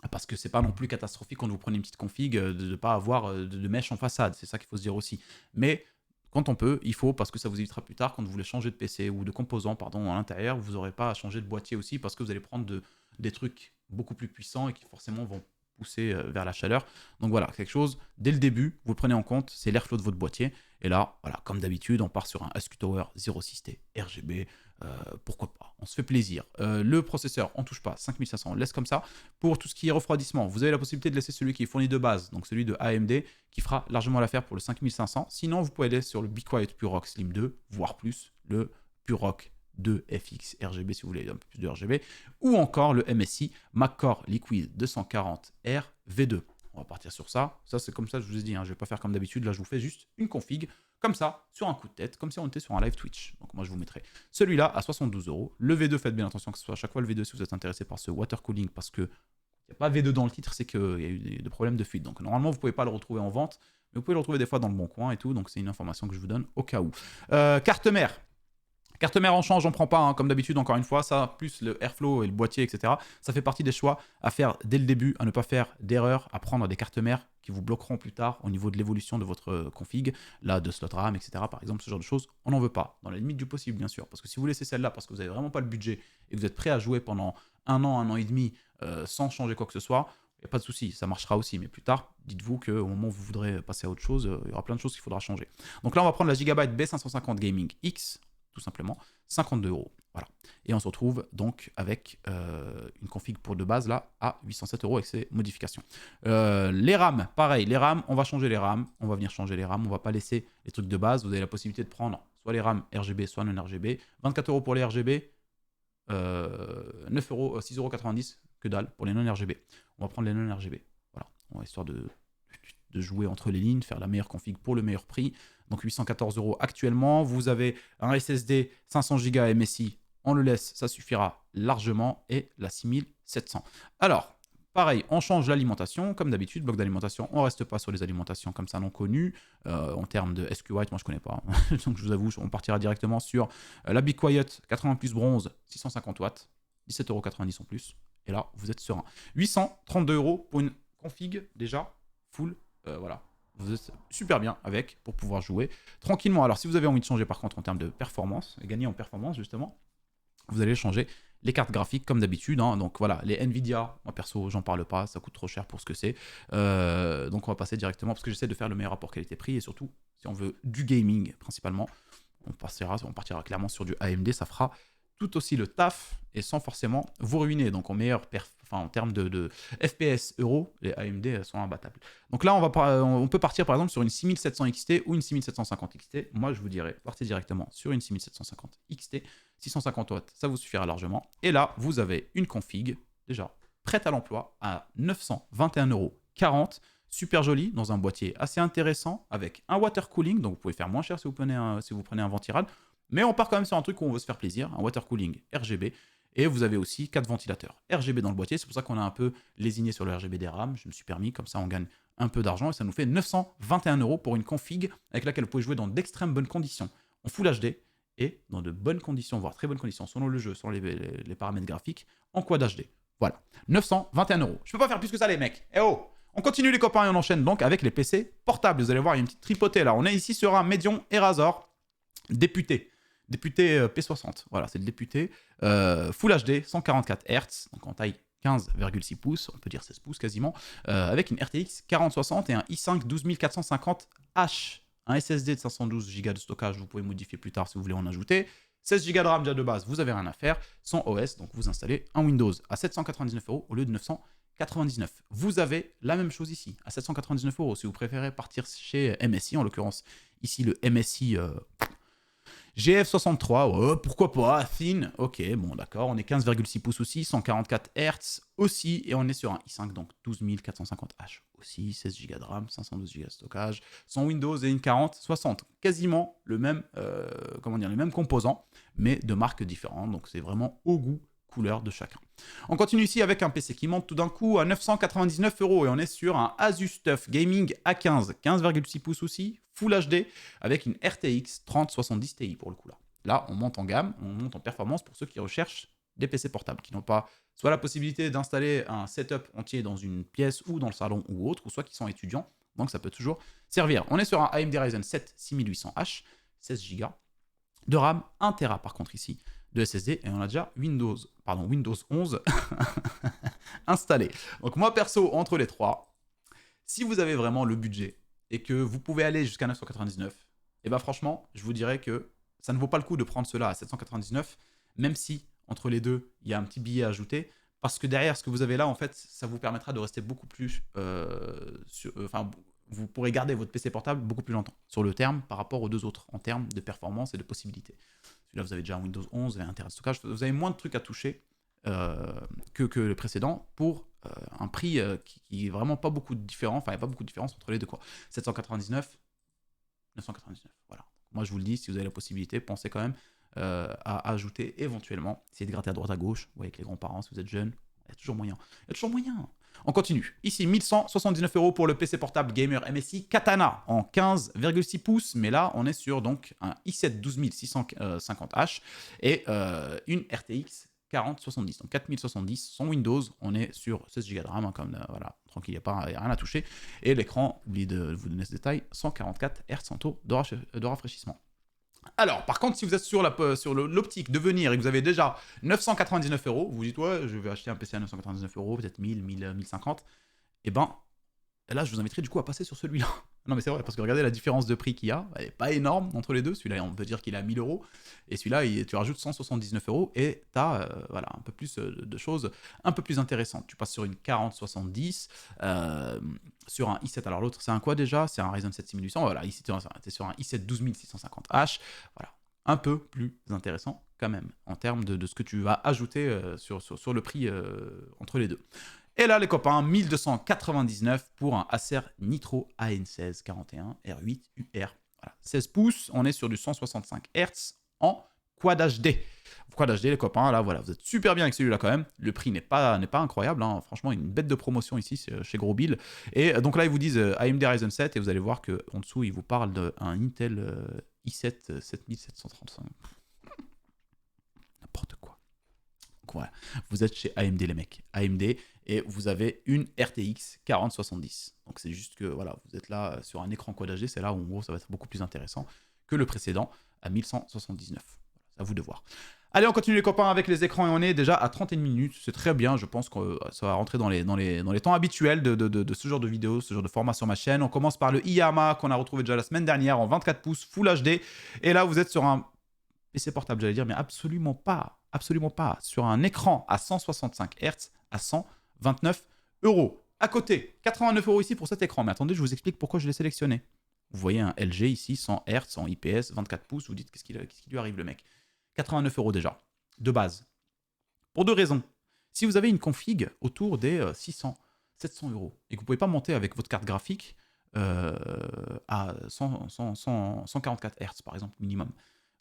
Parce que c'est pas non plus catastrophique quand vous prenez une petite config de ne pas avoir de mèche en façade, c'est ça qu'il faut se dire aussi. Mais quand on peut, il faut, parce que ça vous évitera plus tard, quand vous voulez changer de PC ou de composants, pardon, à l'intérieur, vous n'aurez pas à changer de boîtier aussi, parce que vous allez prendre des trucs beaucoup plus puissants et qui forcément vont pousser vers la chaleur. Donc voilà, quelque chose, dès le début, vous le prenez en compte, c'est l'airflow de votre boîtier. Et là, voilà, comme d'habitude, on part sur un ASCII Tower 06T RGB. Pourquoi pas, on se fait plaisir. Le processeur, on touche pas, 5500, on le laisse comme ça. Pour tout ce qui est refroidissement, vous avez la possibilité de laisser celui qui est fourni de base, donc celui de AMD, qui fera largement l'affaire pour le 5500. Sinon, vous pouvez aller sur le Be Quiet PureRock Slim 2, voire plus, le PureRock 2 FX RGB si vous voulez un peu plus de RGB, ou encore le MSI McCore Liquid 240R V2. On va partir sur ça. Ça, c'est comme ça, je vous ai dit, hein, je ne vais pas faire comme d'habitude. Là, je vous fais juste une config, comme ça, sur un coup de tête, comme si on était sur un live Twitch. Donc, moi, je vous mettrai celui-là à 72 €. Le V2, faites bien attention que ce soit à chaque fois le V2 si vous êtes intéressé par ce water cooling, parce que il n'y a pas V2 dans le titre, c'est qu'il y a eu des problèmes de fuite. Donc, normalement, vous ne pouvez pas le retrouver en vente, mais vous pouvez le retrouver des fois dans le bon coin et tout. Donc, c'est une information que je vous donne au cas où. Carte mère. Carte mère en change, j'en prends pas, hein, comme d'habitude, encore une fois, ça, plus le airflow et le boîtier, etc. Ça fait partie des choix à faire dès le début, à ne pas faire d'erreur, à prendre des cartes mères qui vous bloqueront plus tard au niveau de l'évolution de votre config, là, de slot RAM, etc. Par exemple, ce genre de choses, on n'en veut pas, dans la limite du possible, bien sûr. Parce que si vous laissez celle-là, parce que vous n'avez vraiment pas le budget et que vous êtes prêt à jouer pendant un an et demi, sans changer quoi que ce soit, il n'y a pas de souci, ça marchera aussi. Mais plus tard, dites-vous qu'au moment où vous voudrez passer à autre chose, il y aura plein de choses qu'il faudra changer. Donc là, on va prendre la Gigabyte B550 Gaming X, tout simplement, 52 €. Voilà. Et on se retrouve donc avec une config pour de base là à 807 € avec ses modifications. Les RAM, pareil, les RAM, on va changer les RAM, on va venir changer les RAM, on va pas laisser les trucs de base. Vous avez la possibilité de prendre soit les RAM RGB, soit non RGB. 24 € pour les RGB, 9 €, 6,90 €, que dalle pour les non RGB. On va prendre les non RGB. Voilà, histoire de jouer entre les lignes, faire la meilleure config pour le meilleur prix. Donc 814 € actuellement. Vous avez un SSD 500 Go MSI, on le laisse, ça suffira largement. Et la 6700. Alors, pareil, on change l'alimentation. Comme d'habitude, bloc d'alimentation, on ne reste pas sur les alimentations comme ça non connues. En termes de SQLite, moi je ne connais pas. Donc je vous avoue, on partira directement sur la Be Quiet 80 plus bronze, 650 watts, 17,90 € en plus. Et là, vous êtes serein. 832 € pour une config déjà full. Voilà, vous êtes super bien avec pour pouvoir jouer tranquillement. Alors si vous avez envie de changer par contre en termes de performance, gagner en performance justement, vous allez changer les cartes graphiques comme d'habitude, hein. Donc voilà, les Nvidia, moi perso j'en parle pas, ça coûte trop cher pour ce que c'est. Donc on va passer directement, parce que j'essaie de faire le meilleur rapport qualité-prix, et surtout si on veut du gaming principalement, on partira clairement sur du AMD, ça fera tout aussi le taf et sans forcément vous ruiner. Donc en meilleur en termes de FPS euros, les AMD sont imbattables. Donc là, on peut partir par exemple sur une 6700 XT ou une 6750 XT. Moi, je vous dirais, partez directement sur une 6750 XT, 650 watts, ça vous suffira largement. Et là, vous avez une config déjà prête à l'emploi à 921,40 €. Super joli, dans un boîtier assez intéressant, avec un water cooling, donc vous pouvez faire moins cher si vous prenez un ventirad. Mais on part quand même sur un truc où on veut se faire plaisir, un water cooling RGB. Et vous avez aussi 4 ventilateurs RGB dans le boîtier. C'est pour ça qu'on a un peu lésiné sur le RGB des RAM. Je me suis permis, comme ça on gagne un peu d'argent. Et ça nous fait 921 € pour une config avec laquelle vous pouvez jouer dans d'extrêmes bonnes conditions, en Full HD et dans de bonnes conditions, voire très bonnes conditions, selon le jeu, selon les paramètres graphiques, en Quad HD. Voilà, 921 €. Je peux pas faire plus que ça les mecs. Eh oh! On continue les copains et on enchaîne donc avec les PC portables. Vous allez voir, il y a une petite tripotée là. On est ici sur un Medion Razor député P60, voilà, c'est le député, Full HD, 144 Hz, donc en taille 15,6 pouces, on peut dire 16 pouces quasiment, avec une RTX 4060 et un i5 12450H, un SSD de 512 Go de stockage, vous pouvez modifier plus tard si vous voulez en ajouter, 16 Go de RAM déjà de base, vous avez rien à faire, sans OS, donc vous installez un Windows à 799 € au lieu de 999. Vous avez la même chose ici, à 799 € si vous préférez partir chez MSI, en l'occurrence ici le MSI... GF63, pourquoi pas, Thin, ok, bon d'accord, on est 15,6 pouces aussi, 144 Hz aussi, et on est sur un i5, donc 12450H aussi, 16 Go de RAM, 512 Go de stockage, sans Windows et une 4060, quasiment le même, les mêmes composants, mais de marques différentes, donc c'est vraiment au goût couleur de chacun. On continue ici avec un PC qui monte tout d'un coup à 999 € et on est sur un Asus TUF Gaming A15, 15,6 pouces aussi, Full HD, avec une RTX 3070 Ti pour le coup là. Là, on monte en gamme, on monte en performance pour ceux qui recherchent des PC portables, qui n'ont pas soit la possibilité d'installer un setup entier dans une pièce ou dans le salon ou autre, ou soit qui sont étudiants, donc ça peut toujours servir. On est sur un AMD Ryzen 7 6800H, 16 Go de RAM, 1 Tera par contre ici, de SSD, et on a déjà Windows 11 installé. Donc moi perso, entre les trois, si vous avez vraiment le budget et que vous pouvez aller jusqu'à 999, Et bah franchement, je vous dirais que ça ne vaut pas le coup de prendre cela à 799, même si entre les deux, il y a un petit billet à ajouter. Parce que derrière, ce que vous avez là, en fait, ça vous permettra de rester beaucoup plus... Enfin, vous pourrez garder votre PC portable beaucoup plus longtemps sur le terme par rapport aux deux autres, en termes de performance et de possibilités. Celui-là, vous avez déjà un Windows 11, vous avez un Tera de stockage, vous avez moins de trucs à toucher que le précédent pour un prix qui est vraiment pas beaucoup de différence, enfin, il n'y a pas beaucoup de différence entre les deux, quoi. 799, 999, voilà. Moi, je vous le dis, si vous avez la possibilité, pensez quand même à ajouter éventuellement, essayez de gratter à droite à gauche, vous voyez, avec les grands-parents, si vous êtes jeune, il y a toujours moyen. Il y a toujours moyen. On continue. Ici, 1179 € pour le PC portable gamer MSI Katana en 15,6 pouces. Mais là, on est sur donc un i7 12650H et une RTX 4070. Donc 4070 sans Windows. On est sur 16 Go de RAM. Hein, comme voilà, tranquille, il n'y a rien à toucher. Et l'écran, oubliez de vous donner ce détail, 144 Hz en taux de rafraîchissement. Alors, par contre, si vous êtes sur l'optique de venir et que vous avez déjà 999 €, vous vous dites, ouais, je vais acheter un PC à 999 €, peut-être 1000, 1050, et ben, là, je vous inviterai du coup à passer sur celui-là. Non, mais c'est vrai, parce que regardez la différence de prix qu'il y a, elle n'est pas énorme entre les deux. Celui-là, on peut dire qu'il est à 1000 €, et celui-là, tu rajoutes 179 € et tu as voilà, un peu plus de choses un peu plus intéressantes. Tu passes sur une 4070, sur un i7. Alors l'autre, c'est un quoi déjà? C'est un Ryzen 7 6800. Voilà, ici, tu es sur un i7 12650H. Voilà, un peu plus intéressant quand même, en termes de ce que tu vas ajouter sur le prix entre les deux. Et là, les copains, 1299 pour un Acer Nitro AM16 41 R8 UR. Voilà, 16 pouces, on est sur du 165 Hz en Quad HD. Quad HD, les copains, là, voilà, vous êtes super bien avec celui-là quand même. Le prix n'est pas incroyable, hein. Franchement, une bête de promotion ici chez Gros Bill. Et donc là, ils vous disent AMD Ryzen 7 et vous allez voir qu'en dessous, ils vous parlent d'un Intel i7 7735. N'importe quoi. Donc voilà, vous êtes chez AMD les mecs, AMD, et vous avez une RTX 4070. Donc c'est juste que voilà, vous êtes là sur un écran Quad HD, c'est là où en gros ça va être beaucoup plus intéressant que le précédent à 1179. Voilà, c'est à vous de voir. Allez, on continue les copains avec les écrans et on est déjà à 31 minutes, c'est très bien, je pense que ça va rentrer dans les temps habituels de ce genre de vidéo, ce genre de format sur ma chaîne. On commence par le Iyama qu'on a retrouvé déjà la semaine dernière en 24 pouces Full HD, et là vous êtes sur un PC portable, j'allais dire, mais absolument pas, sur un écran à 165 Hz à 129 €. À côté, 89 € ici pour cet écran, mais attendez, je vous explique pourquoi je l'ai sélectionné. Vous voyez un LG ici, 100 Hz, 100 IPS, 24 pouces, vous dites qu'est-ce qui lui arrive le mec. 89 € déjà, de base. Pour deux raisons. Si vous avez une config autour des 600, 700 € et que vous ne pouvez pas monter avec votre carte graphique à 144 Hz par exemple, minimum,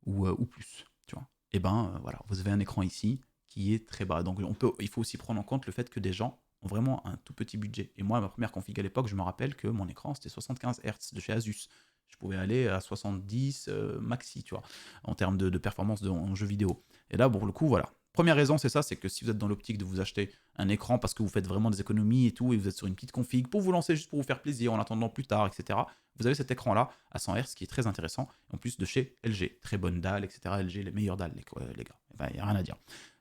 ou plus, tu vois. Et ben voilà, vous avez un écran ici qui est très bas. Donc il faut aussi prendre en compte le fait que des gens ont vraiment un tout petit budget. Et moi, ma première config à l'époque, je me rappelle que mon écran c'était 75 Hz de chez Asus. Je pouvais aller à 70 maxi, tu vois, en termes de performance en jeu vidéo. Et là, pour le coup, voilà. Première raison, c'est ça, c'est que si vous êtes dans l'optique de vous acheter un écran parce que vous faites vraiment des économies et tout, et vous êtes sur une petite config pour vous lancer juste pour vous faire plaisir en attendant plus tard, etc., vous avez cet écran-là à 100 Hz qui est très intéressant, en plus de chez LG. Très bonne dalle, etc. LG, les meilleures dalles, les gars. Enfin, il n'y a rien à dire.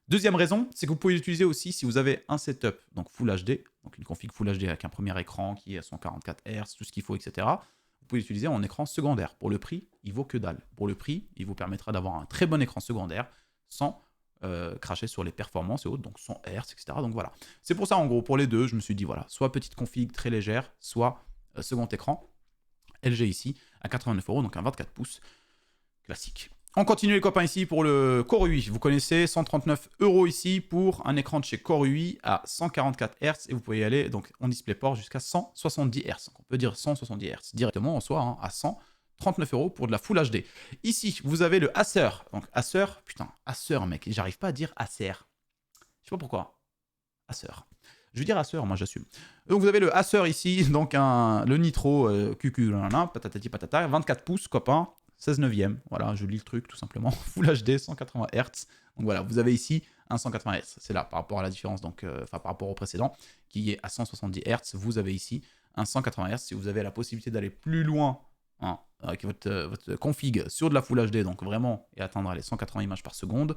Deuxième raison, c'est que vous pouvez l'utiliser aussi si vous avez un setup, donc Full HD, donc une config Full HD avec un premier écran qui est à 144 Hz, tout ce qu'il faut, etc. Vous pouvez l'utiliser en écran secondaire. Pour le prix, il vaut que dalle. Pour le prix, il vous permettra d'avoir un très bon écran secondaire sans cracher sur les performances et autres, donc 100 Hz, etc. Donc voilà. C'est pour ça, en gros, pour les deux, je me suis dit, voilà, soit petite config très légère, soit second écran. LG ici, à 89 €, donc un 24 pouces classique. On continue les copains ici pour le Core UI. Vous connaissez, 139 € ici pour un écran de chez Core UI à 144 Hz et vous pouvez y aller donc en DisplayPort jusqu'à 170 Hz. Donc on peut dire 170 Hz directement en soi, hein, à 139 € pour de la Full HD. Ici, vous avez le Acer. Donc Acer, putain, Acer mec, j'arrive pas à dire Acer. Je sais pas pourquoi. Acer. Je vais dire Acer, moi j'assume. Donc vous avez le Acer ici, donc le Nitro QQ, patatati patata, 24 pouces, copain, 16 neuvième. Voilà, je lis le truc tout simplement. Full HD, 180 Hz. Donc voilà, vous avez ici un 180 Hz. C'est là, par rapport à la différence, donc, par rapport au précédent, qui est à 170 Hz. Vous avez ici un 180 Hz. Si vous avez la possibilité d'aller plus loin, hein, avec votre config sur de la Full HD, donc vraiment, et atteindre les 180 images par seconde,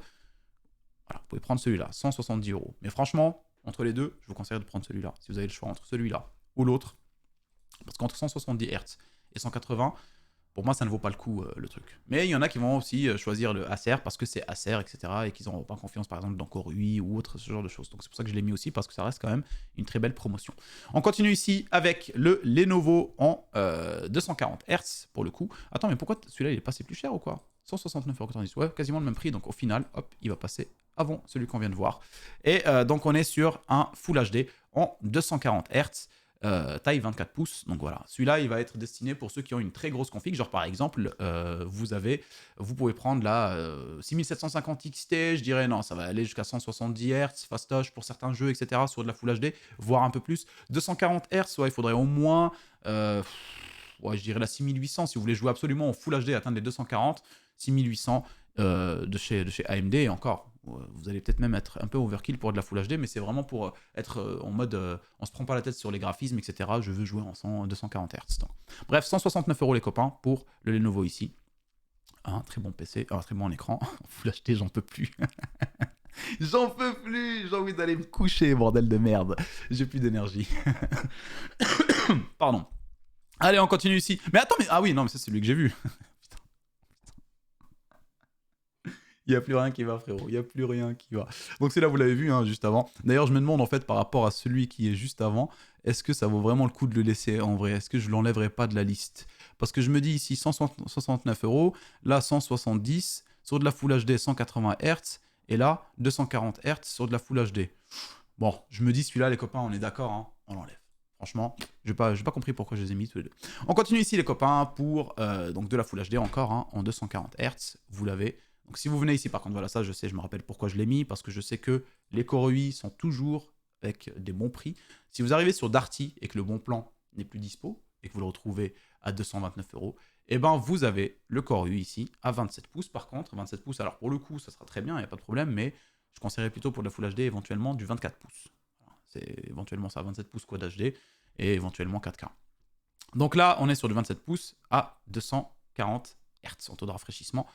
voilà, vous pouvez prendre celui-là, 170 €. Mais franchement, entre les deux, je vous conseille de prendre celui-là. Si vous avez le choix entre celui-là ou l'autre, parce qu'entre 170 Hz et 180, pour moi, ça ne vaut pas le coup, le truc. Mais il y en a qui vont aussi choisir le Acer parce que c'est Acer, etc. et qu'ils n'auront pas confiance, par exemple, dans Core UI ou autre, ce genre de choses. Donc c'est pour ça que je l'ai mis aussi parce que ça reste quand même une très belle promotion. On continue ici avec le Lenovo en 240 Hz pour le coup. Attends, mais pourquoi celui-là il est passé plus cher ou quoi? 169,90 €. Ouais, quasiment le même prix. Donc au final, hop, il va passer avant celui qu'on vient de voir. Et donc on est sur un Full HD en 240 Hz. Taille 24 pouces, donc voilà. Celui-là, il va être destiné pour ceux qui ont une très grosse config, genre par exemple, vous pouvez prendre la 6750 XT, je dirais non, ça va aller jusqu'à 170 Hz, fastoche pour certains jeux, etc., sur de la Full HD, voire un peu plus. 240 Hz, ouais, il faudrait au moins, ouais, je dirais la 6800, si vous voulez jouer absolument en Full HD et atteindre les 240, 6800 de chez AMD, et encore, vous allez peut-être même être un peu overkill pour de la Full HD, mais c'est vraiment pour être en mode on se prend pas la tête sur les graphismes, etc. Je veux jouer en 240 Hz. Donc. Bref, 169 € les copains pour le Lenovo ici. Un très bon PC, un très bon écran. Full HD, j'en peux plus. J'en peux plus, j'ai envie d'aller me coucher, bordel de merde. J'ai plus d'énergie. Pardon. Allez, on continue ici. Mais attends, mais ah oui, non, mais ça c'est celui que j'ai vu. Il n'y a plus rien qui va, frérot. Il n'y a plus rien qui va. Donc, c'est là, vous l'avez vu, hein, juste avant. D'ailleurs, je me demande, en fait, par rapport à celui qui est juste avant, est-ce que ça vaut vraiment le coup de le laisser en vrai? Est-ce que je ne l'enlèverai pas de la liste? Parce que je me dis ici 169 €, là 170, sur de la Full HD 180 Hz, et là 240 Hz sur de la Full HD. Bon, je me dis, celui-là, les copains, on est d'accord, hein, on l'enlève. Franchement, j'ai pas compris pourquoi je les ai mis tous les deux. On continue ici, les copains, pour donc de la Full HD encore, hein, en 240 Hz. Vous l'avez. Donc si vous venez ici, par contre, voilà, ça je sais, je me rappelle pourquoi je l'ai mis, parce que je sais que les Core UI sont toujours avec des bons prix. Si vous arrivez sur Darty et que le bon plan n'est plus dispo, et que vous le retrouvez à 229 €, et ben vous avez le Core UI ici à 27 pouces. Par contre, 27 pouces, alors pour le coup, ça sera très bien, il n'y a pas de problème, mais je conseillerais plutôt pour la Full HD éventuellement du 24 pouces. C'est éventuellement ça, 27 pouces Quad HD et éventuellement 4K. Donc là, on est sur du 27 pouces à 240 Hz en taux de rafraîchissement.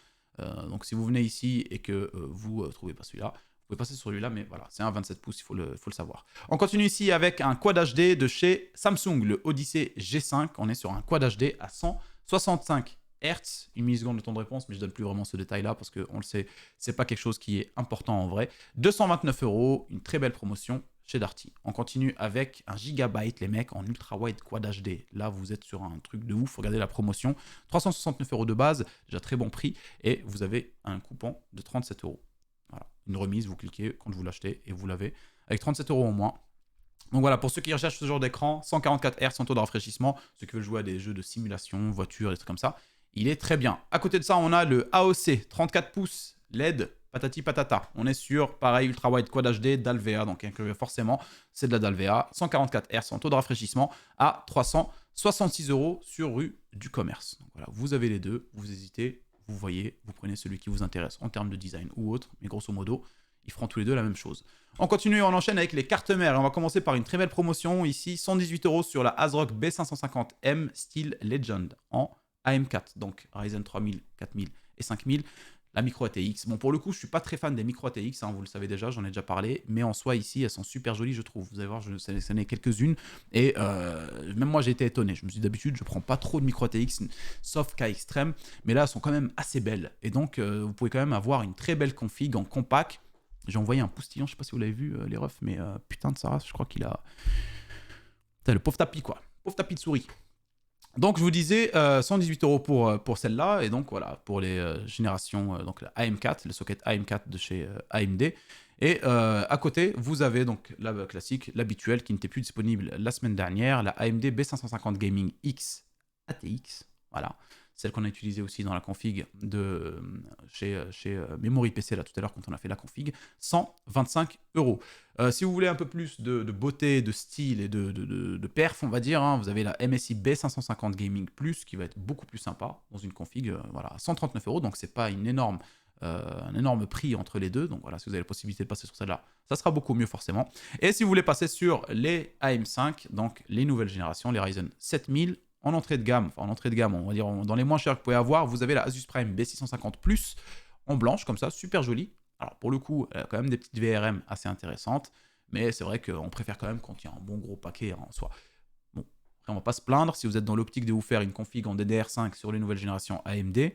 Donc si vous venez ici et que vous ne trouvez pas celui-là, vous pouvez passer sur celui-là, mais voilà, c'est un 27 pouces, il faut le savoir. On continue ici avec un Quad HD de chez Samsung, le Odyssey G5. On est sur un Quad HD à 165 Hz, une milliseconde de temps de réponse, mais je ne donne plus vraiment ce détail-là parce qu'on le sait, c'est pas quelque chose qui est important en vrai. 229 €, une très belle promotion chez Darty. On continue avec un gigabyte, les mecs, en ultra wide Quad HD. Là, vous êtes sur un truc de ouf. Regardez la promotion. 369 € de base, déjà très bon prix. Et vous avez un coupon de 37 €. Voilà, une remise, vous cliquez quand vous l'achetez et vous l'avez avec 37 € au moins. Donc voilà, pour ceux qui recherchent ce genre d'écran, 144 Hz en taux de rafraîchissement, ceux qui veulent jouer à des jeux de simulation, voiture, des trucs comme ça, il est très bien. À côté de ça, on a le AOC 34 pouces LED, patati patata. On est sur, pareil, Ultra Wide Quad HD d'Alvea, donc forcément, c'est de la d'Alvea. 144 Hz en taux de rafraîchissement à 366 € sur rue du Commerce. Donc voilà, vous avez les deux, vous hésitez, vous voyez, vous prenez celui qui vous intéresse en termes de design ou autre, mais grosso modo, ils feront tous les deux la même chose. On continue, on enchaîne avec les cartes mères. On va commencer par une très belle promotion ici, 118 € sur la ASRock B550M Steel Legend en AM4, donc Ryzen 3000, 4000 et 5000. La micro ATX. Bon, pour le coup, je suis pas très fan des micro ATX, hein, vous le savez déjà, j'en ai déjà parlé, mais en soi, ici, elles sont super jolies, je trouve. Vous allez voir, je sélectionné quelques-unes, et même moi, j'ai été étonné. Je me suis dit, d'habitude, je prends pas trop de micro ATX, sauf cas extrême, mais là, elles sont quand même assez belles. Et donc, vous pouvez quand même avoir une très belle config en compact. J'ai envoyé un poustillon, je sais pas si vous l'avez vu, les refs, mais putain de Sarah, je crois qu'il a... Putain, le pauvre tapis, quoi. Pauvre tapis de souris. Donc je vous disais 118 € pour celle-là, et donc voilà, pour les générations, donc la AM4, le socket AM4 de chez AMD. Et à côté, vous avez donc la classique, l'habituelle, qui n'était plus disponible la semaine dernière, la AMD B550 Gaming X ATX, voilà. Celle qu'on a utilisée aussi dans la config de chez Memory PC là tout à l'heure quand on a fait la config, 125 €. Si vous voulez un peu plus de beauté, de style et de perf, on va dire, hein, vous avez la MSI B550 Gaming Plus qui va être beaucoup plus sympa dans une config, voilà, 139 €, donc c'est pas un énorme prix entre les deux. Donc voilà, si vous avez la possibilité de passer sur celle-là, ça sera beaucoup mieux forcément. Et si vous voulez passer sur les AM5, donc les nouvelles générations, les Ryzen 7000, en entrée de gamme, on va dire dans les moins chers que vous pouvez avoir, vous avez la Asus Prime B650 Plus en blanche, comme ça, super jolie. Alors pour le coup, elle a quand même des petites VRM assez intéressantes, mais c'est vrai qu'on préfère quand même quand il y a un bon gros paquet en soi. Bon, Après, on va pas se plaindre. Si vous êtes dans l'optique de vous faire une config en DDR5 sur les nouvelles générations AMD,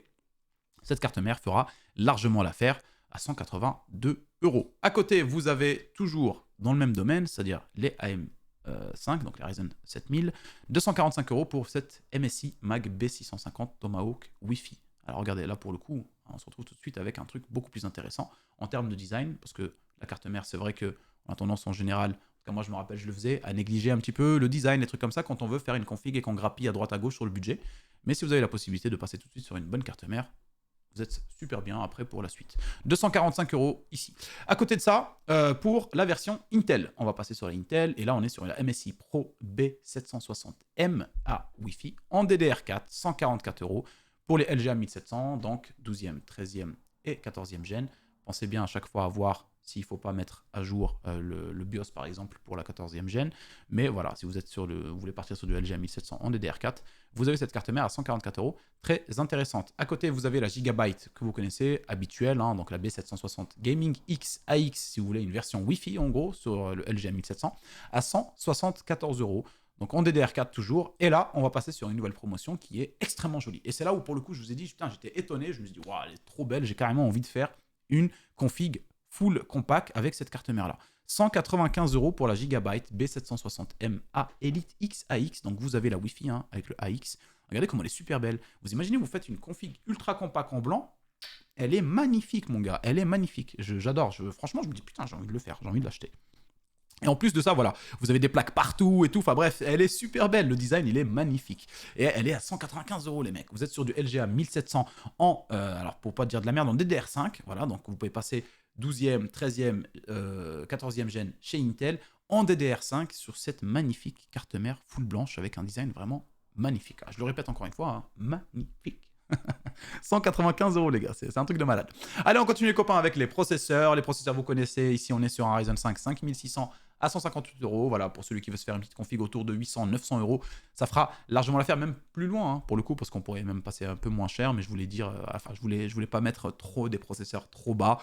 cette carte mère fera largement l'affaire à 182 €. À côté, vous avez toujours dans le même domaine, c'est-à-dire les AM5, donc les Ryzen 7000, 245 € pour cette MSI Mag B650 Tomahawk Wi-Fi. Alors regardez, là pour le coup, on se retrouve tout de suite avec un truc beaucoup plus intéressant en termes de design, parce que la carte mère, c'est vrai qu'on a tendance en général, comme moi je me rappelle, je le faisais, à négliger un petit peu le design, les trucs comme ça, quand on veut faire une config et qu'on grappille à droite à gauche sur le budget. Mais si vous avez la possibilité de passer tout de suite sur une bonne carte mère, vous êtes super bien après pour la suite. 245 € ici. À côté de ça, pour la version Intel, on va passer sur la Intel, et là on est sur la MSI Pro B760M à Wi-Fi en DDR4, 144 € pour les LGA 1700, donc 12e, 13e et 14e gène. Pensez bien à chaque fois à voir s'il ne faut pas mettre à jour le BIOS par exemple pour la 14e gène. Mais voilà, si vous êtes vous voulez partir sur du LGA 1700 en DDR4, vous avez cette carte mère à 144 €, très intéressante. À côté, vous avez la Gigabyte que vous connaissez, habituelle, hein, donc la B760 Gaming X AX, si vous voulez une version Wi-Fi en gros, sur le LGA 1700, à 174 €. Donc en DDR4 toujours. Et là, on va passer sur une nouvelle promotion qui est extrêmement jolie. Et c'est là où pour le coup, je vous ai dit, putain, j'étais étonné, je me suis dit, waouh, elle est trop belle, j'ai carrément envie de faire une config full compact avec cette carte mère là. 195 € pour la Gigabyte B760MA Elite X AX. Donc vous avez la Wi-Fi hein, avec le AX. Regardez comment elle est super belle. Vous imaginez, vous faites une config ultra compact en blanc. Elle est magnifique, mon gars. Elle est magnifique. J'adore. Franchement, je me dis, putain, j'ai envie de le faire. J'ai envie de l'acheter. Et en plus de ça, voilà, vous avez des plaques partout et tout. Enfin bref, elle est super belle. Le design, il est magnifique. Et elle est à 195 €, les mecs. Vous êtes sur du LGA 1700 en, alors pour pas dire de la merde, en DDR5. Voilà, donc vous pouvez passer 12e, 13e, 14e gène chez Intel en DDR5 sur cette magnifique carte mère full blanche avec un design vraiment magnifique. Je le répète encore une fois, hein, magnifique. 195 € les gars, c'est un truc de malade. Allez, on continue les copains avec les processeurs. Les processeurs, vous connaissez, ici on est sur un Ryzen 5 5600 à 158 €. Voilà, pour celui qui veut se faire une petite config autour de 800-900 €, ça fera largement l'affaire, même plus loin hein, pour le coup, parce qu'on pourrait même passer un peu moins cher, mais je voulais dire, enfin je voulais pas mettre trop des processeurs trop bas,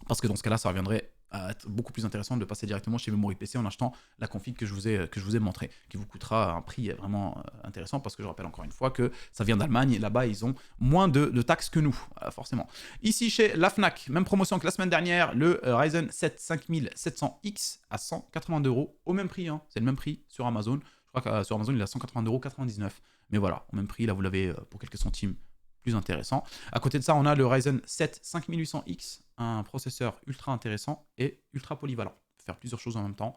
parce que dans ce cas-là, ça reviendrait à être beaucoup plus intéressant de passer directement chez Memory PC en achetant la config que je vous ai montré, qui vous coûtera un prix vraiment intéressant, parce que je rappelle encore une fois que ça vient d'Allemagne, et là-bas, ils ont moins de taxes que nous, forcément. Ici, chez la Fnac, même promotion que la semaine dernière, le Ryzen 7 5700X à 182 € au même prix, hein, c'est le même prix sur Amazon. Je crois que sur Amazon, il est à 180,99 €, mais voilà, au même prix, là, vous l'avez pour quelques centimes plus intéressant. À côté de ça, on a le Ryzen 7 5800X, un processeur ultra intéressant et ultra polyvalent. Faire plusieurs choses en même temps.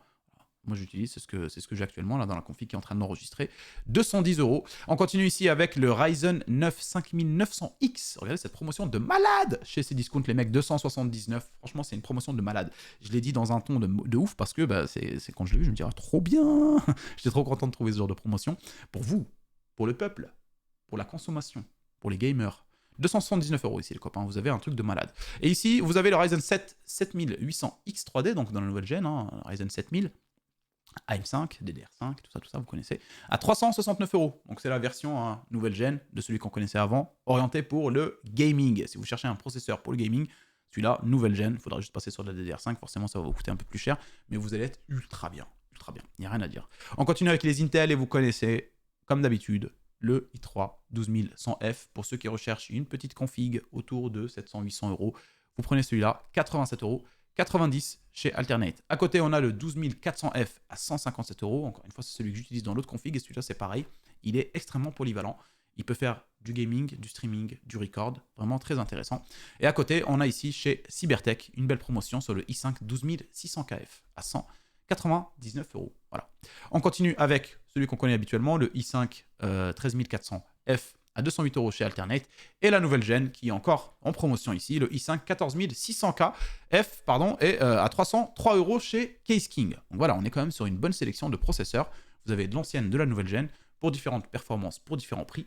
Moi, j'utilise, c'est ce que j'ai actuellement là dans la config qui est en train de m'enregistrer. 210 €. On continue ici avec le Ryzen 9 5900X. Regardez cette promotion de malade chez Cdiscount, les mecs, 279. Franchement, c'est une promotion de malade. Je l'ai dit dans un ton de ouf parce que c'est quand je l'ai vu, je me dis, trop bien. J'étais trop content de trouver ce genre de promotion. Pour vous, pour le peuple, pour la consommation, pour les gamers. 279 € ici les copains, vous avez un truc de malade. Et ici, vous avez le Ryzen 7 7800X 3D, donc dans la nouvelle gène, hein, Ryzen 7000, AM5, DDR5, tout ça, vous connaissez, à 369 €. Donc c'est la version hein, nouvelle gène de celui qu'on connaissait avant, orienté pour le gaming. Si vous cherchez un processeur pour le gaming, celui-là, nouvelle gène, il faudra juste passer sur la DDR5, forcément ça va vous coûter un peu plus cher, mais vous allez être ultra bien, il n'y a rien à dire. On continue avec les Intel et vous connaissez, comme d'habitude, le i3 12100F, pour ceux qui recherchent une petite config autour de 700-800 €. Vous prenez celui-là, 87 €, 90 chez Alternate. À côté, on a le 12400F à 157 €. Encore une fois, c'est celui que j'utilise dans l'autre config, et celui-là, c'est pareil. Il est extrêmement polyvalent. Il peut faire du gaming, du streaming, du record. Vraiment très intéressant. Et à côté, on a ici, chez Cybertech, une belle promotion sur le i5 12600KF à 199 €. Voilà. On continue avec celui qu'on connaît habituellement, le i5 13400F à 208 € chez Alternate, et la nouvelle gène qui est encore en promotion ici, le i5 14600KF est à 303 € chez Case King. Donc voilà, on est quand même sur une bonne sélection de processeurs. Vous avez de l'ancienne, de la nouvelle gène, pour différentes performances, pour différents prix.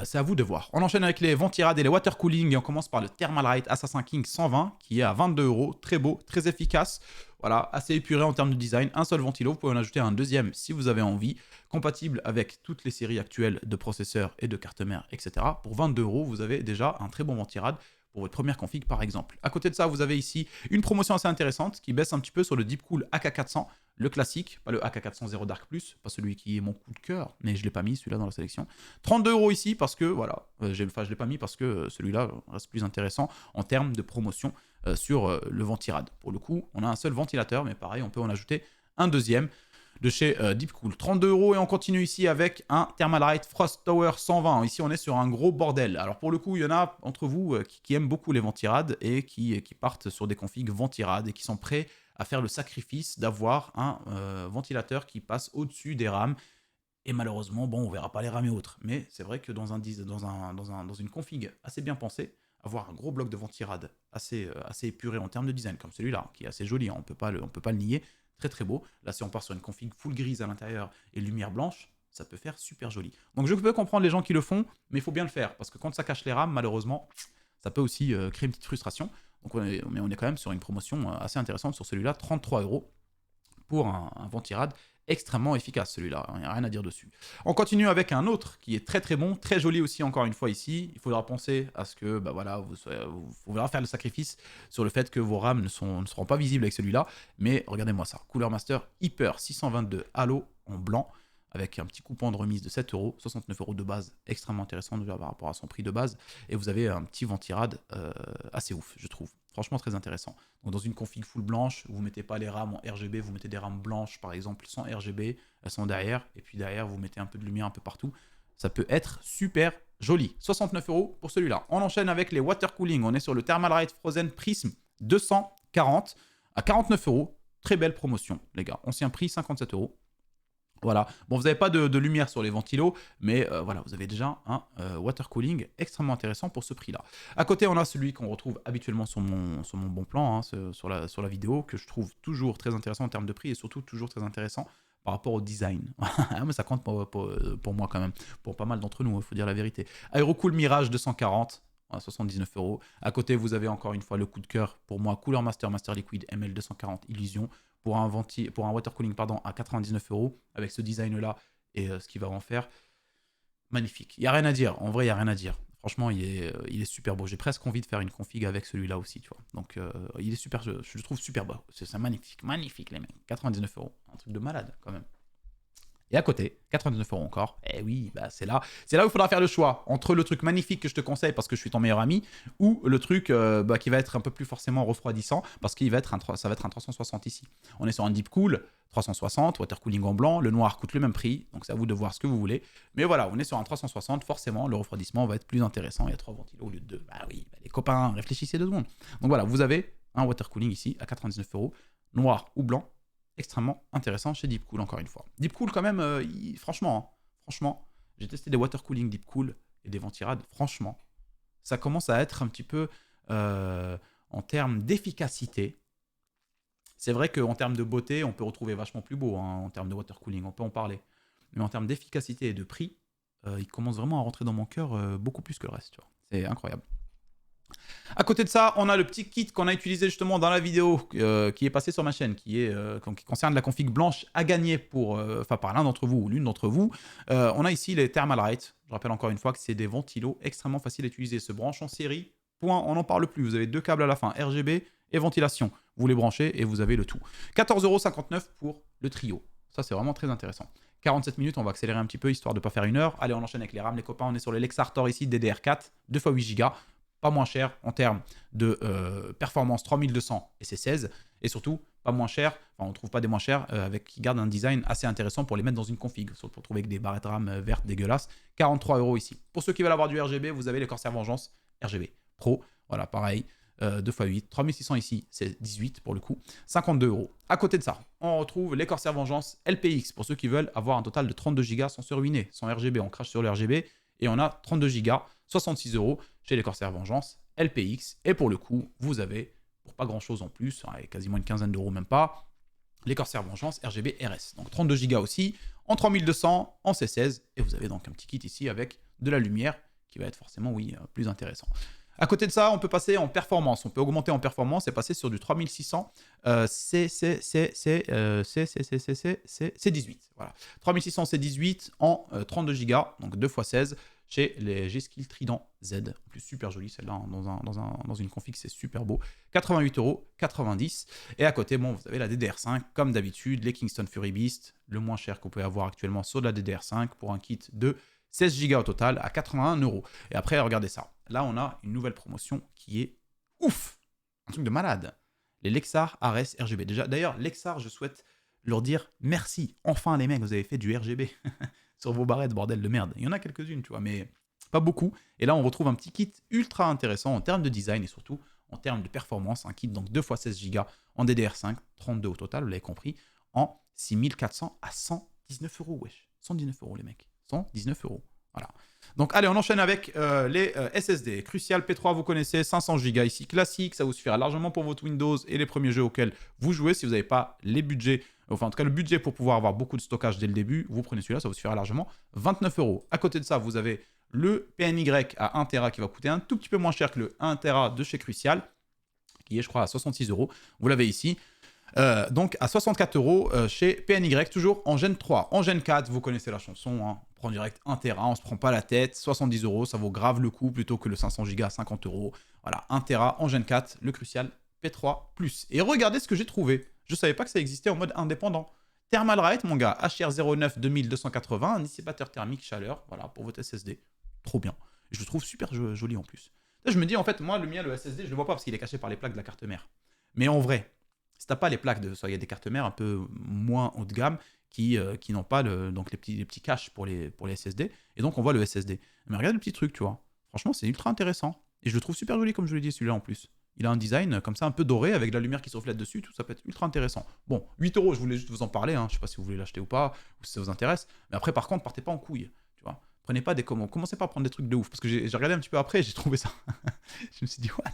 C'est à vous de voir. On enchaîne avec les ventirades et les water cooling, et on commence par le Thermalright Assassin King 120 qui est à 22 €, très beau, très efficace, voilà, assez épuré en termes de design, un seul ventilo, vous pouvez en ajouter un deuxième si vous avez envie, compatible avec toutes les séries actuelles de processeurs et de cartes mères, etc. Pour 22 €, vous avez déjà un très bon ventirad pour votre première config par exemple. À côté de ça, vous avez ici une promotion assez intéressante qui baisse un petit peu sur le Deepcool AK400, le classique, pas le AK400 Dark Plus, pas celui qui est mon coup de cœur, mais je ne l'ai pas mis celui-là dans la sélection. 32 € ici parce que, voilà, je ne l'ai pas mis parce que celui-là reste plus intéressant en termes de promotion sur le Ventirad. Pour le coup, on a un seul ventilateur, mais pareil, on peut en ajouter un deuxième de chez Deepcool. 32 € et on continue ici avec un Thermalright Frost Tower 120. Ici, on est sur un gros bordel. Alors pour le coup, il y en a entre vous qui aiment beaucoup les Ventirad et qui partent sur des configs Ventirad et qui sont prêts à faire le sacrifice d'avoir un ventilateur qui passe au-dessus des rames. Et malheureusement, bon, on verra pas les rames et autres. Mais c'est vrai que dans une config assez bien pensée, avoir un gros bloc de Ventirad assez épuré en termes de design, comme celui-là, qui est assez joli, hein, on peut pas le nier, très très beau. Là, si on part sur une config full grise à l'intérieur et lumière blanche, ça peut faire super joli. Donc je peux comprendre les gens qui le font, mais il faut bien le faire, parce que quand ça cache les rames, malheureusement, ça peut aussi créer une petite frustration. Donc on est quand même sur une promotion assez intéressante sur celui-là, 33 € pour un Ventirad extrêmement efficace celui-là, il n'y a rien à dire dessus. On continue avec un autre qui est très très bon, très joli aussi encore une fois ici. Il faudra penser à ce que bah voilà, vous faudra faire le sacrifice sur le fait que vos rames ne seront pas visibles avec celui-là. Mais regardez-moi ça, Cooler Master Hyper 622 Halo en blanc, avec un petit coupon de remise de 7 €, 69 € de base, extrêmement intéressant déjà par rapport à son prix de base. Et vous avez un petit Ventirad assez ouf, je trouve. Franchement, très intéressant. Donc, dans une config full blanche, vous ne mettez pas les rames en RGB, vous mettez des rames blanches, par exemple, sans RGB, elles sont derrière. Et puis derrière, vous mettez un peu de lumière un peu partout. Ça peut être super joli. 69 € pour celui-là. On enchaîne avec les water cooling. On est sur le Thermalright Frozen Prism 240 à 49 €. Très belle promotion, les gars. Ancien prix, 57 €. Voilà, bon, vous n'avez pas de lumière sur les ventilos, mais voilà, vous avez déjà un water cooling extrêmement intéressant pour ce prix-là. À côté, on a celui qu'on retrouve habituellement sur mon bon plan, hein, sur la vidéo, que je trouve toujours très intéressant en termes de prix et surtout toujours très intéressant par rapport au design. Mais ça compte pour moi quand même, pour pas mal d'entre nous, il faut dire la vérité. Aerocool Mirage 240. À 79 €. À côté, vous avez encore une fois le coup de cœur pour moi, Cooler Master Master Liquid ML240 Illusion pour un water cooling à 99 € avec ce design là et ce qu'il va en faire. Magnifique. Il n'y a rien à dire. En vrai, il n'y a rien à dire. Franchement, il est super beau. J'ai presque envie de faire une config avec celui-là aussi, tu vois. Donc, il est super, je le trouve super beau. C'est magnifique. Magnifique, les mecs. 99 €. Un truc de malade, quand même. Et à côté, 99 € encore. Eh oui, bah c'est là où il faudra faire le choix entre le truc magnifique que je te conseille parce que je suis ton meilleur ami ou le truc qui va être un peu plus forcément refroidissant parce qu'il va être ça va être un 360 ici. On est sur un Deepcool 360, water cooling en blanc, le noir coûte le même prix, donc c'est à vous de voir ce que vous voulez. Mais voilà, on est sur un 360, forcément le refroidissement va être plus intéressant. Il y a 3 ventilos au lieu de 2. Bah oui, bah les copains, réfléchissez 2 secondes. Donc voilà, vous avez un water cooling ici à 99 €, noir ou blanc. Extrêmement intéressant chez Deepcool, encore une fois. Deepcool, quand même, franchement, j'ai testé des water cooling Deepcool et des Ventirad. Franchement, ça commence à être un petit peu en termes d'efficacité. C'est vrai qu'en termes de beauté, on peut retrouver vachement plus beau hein, en termes de water cooling, on peut en parler. Mais en termes d'efficacité et de prix, il commence vraiment à rentrer dans mon cœur beaucoup plus que le reste. C'est incroyable. À côté de ça, on a le petit kit qu'on a utilisé justement dans la vidéo qui est passé sur ma chaîne, qui concerne la config blanche à gagner par l'un d'entre vous ou l'une d'entre vous. On a ici les Thermalright. Je rappelle encore une fois que c'est des ventilos extrêmement faciles à utiliser. Se branche en série, point, on n'en parle plus. Vous avez 2 câbles à la fin, RGB et ventilation. Vous les branchez et vous avez le tout. 14,59 € pour le trio. Ça, c'est vraiment très intéressant. 47 minutes, on va accélérer un petit peu histoire de ne pas faire 1 heure. Allez, on enchaîne avec les rames, les copains. On est sur les Lexartor ici, DDR4, 2x8 Go. Pas moins cher en termes de performance 3200 et c'est 16 et surtout pas moins cher, enfin on trouve pas des moins chers qui gardent un design assez intéressant pour les mettre dans une config, sauf pour trouver avec des barrettes RAM vertes dégueulasses. 43 € ici. Pour ceux qui veulent avoir du RGB, vous avez les Corsair Vengeance RGB Pro, voilà pareil, 2x8, 3600 ici, c'est 18 pour le coup, 52 €. À côté de ça, on retrouve les Corsair Vengeance LPX pour ceux qui veulent avoir un total de 32 Go sans se ruiner, sans RGB, on crache sur le RGB et on a 32 Go, 66 € chez les Corsair Vengeance LPX. Et pour le coup, vous avez, pour pas grand chose en plus, quasiment une quinzaine d'euros même pas, les Corsair Vengeance RGB RS. Donc 32 Go aussi, en 3200, en C16. Et vous avez donc un petit kit ici avec de la lumière qui va être forcément, oui, plus intéressant. À côté de ça, on peut passer en performance. On peut augmenter en performance et passer sur du 3600 C18. Voilà. 3600 C18 en 32 Go, donc 2 x 16. chez les G-Skill Trident Z. En plus, super jolie celle-là, hein, dans une config, c'est super beau. 88,90 €. Et à côté, bon, vous avez la DDR5, comme d'habitude, les Kingston Fury Beast, le moins cher que vous pouvez avoir actuellement sur de la DDR5 pour un kit de 16 Go au total à 81 €. Et après, regardez ça. Là, on a une nouvelle promotion qui est ouf. Un truc de malade. Les Lexar Ares RGB. Déjà, d'ailleurs, Lexar, je souhaite leur dire merci. Enfin, les mecs, vous avez fait du RGB sur vos barrettes, bordel de merde. Il y en a quelques-unes, tu vois, mais pas beaucoup. Et là, on retrouve un petit kit ultra intéressant en termes de design et surtout en termes de performance. Un kit donc 2 x 16 Go en DDR5, 32 au total, vous l'avez compris, en 6400 à 119 €, wesh. 119 € les mecs. 119 €. Voilà. Donc allez, on enchaîne avec les SSD. Crucial P3, vous connaissez, 500 Go ici, classique. Ça vous suffira largement pour votre Windows et les premiers jeux auxquels vous jouez. Si vous n'avez pas les budgets, enfin en tout cas le budget pour pouvoir avoir beaucoup de stockage dès le début, vous prenez celui-là, ça vous suffira largement, 29 €. À côté de ça, vous avez le PNY à 1 Tera qui va coûter un tout petit peu moins cher que le 1 Tera de chez Crucial, qui est je crois à 66 €. Vous l'avez ici. Donc à 64 € chez PNY, toujours en Gen 3. En Gen 4, vous connaissez la chanson, hein, on prend direct 1 Tera, on se prend pas la tête, 70 €, ça vaut grave le coup plutôt que le 500 Go à 50 €. Voilà, 1 Tera en Gen 4, le Crucial P3+. Et regardez ce que j'ai trouvé. Je savais pas que ça existait en mode indépendant. Thermalright, mon gars, HR09 2280, un dissipateur thermique chaleur, voilà, pour votre SSD. Trop bien. Je le trouve super joli en plus. Là, je me dis, en fait, moi, le mien, le SSD, je le vois pas parce qu'il est caché par les plaques de la carte mère. Mais en vrai, si t'as pas les plaques il y a des cartes mères un peu moins haut de gamme qui n'ont pas donc les petits caches pour les SSD, et donc on voit le SSD. Mais regarde le petit truc, tu vois. Franchement, c'est ultra intéressant. Et je le trouve super joli, comme je l'ai dit, celui-là en plus. Il a un design comme ça, un peu doré, avec de la lumière qui se reflète dessus, tout ça peut être ultra intéressant. Bon, 8 €, je voulais juste vous en parler, hein. Je sais pas si vous voulez l'acheter ou pas, ou si ça vous intéresse. Mais après, par contre, partez pas en couille, tu vois. Prenez pas des commandes, commencez pas à prendre des trucs de ouf. Parce que j'ai regardé un petit peu après, j'ai trouvé ça. Je me suis dit, what?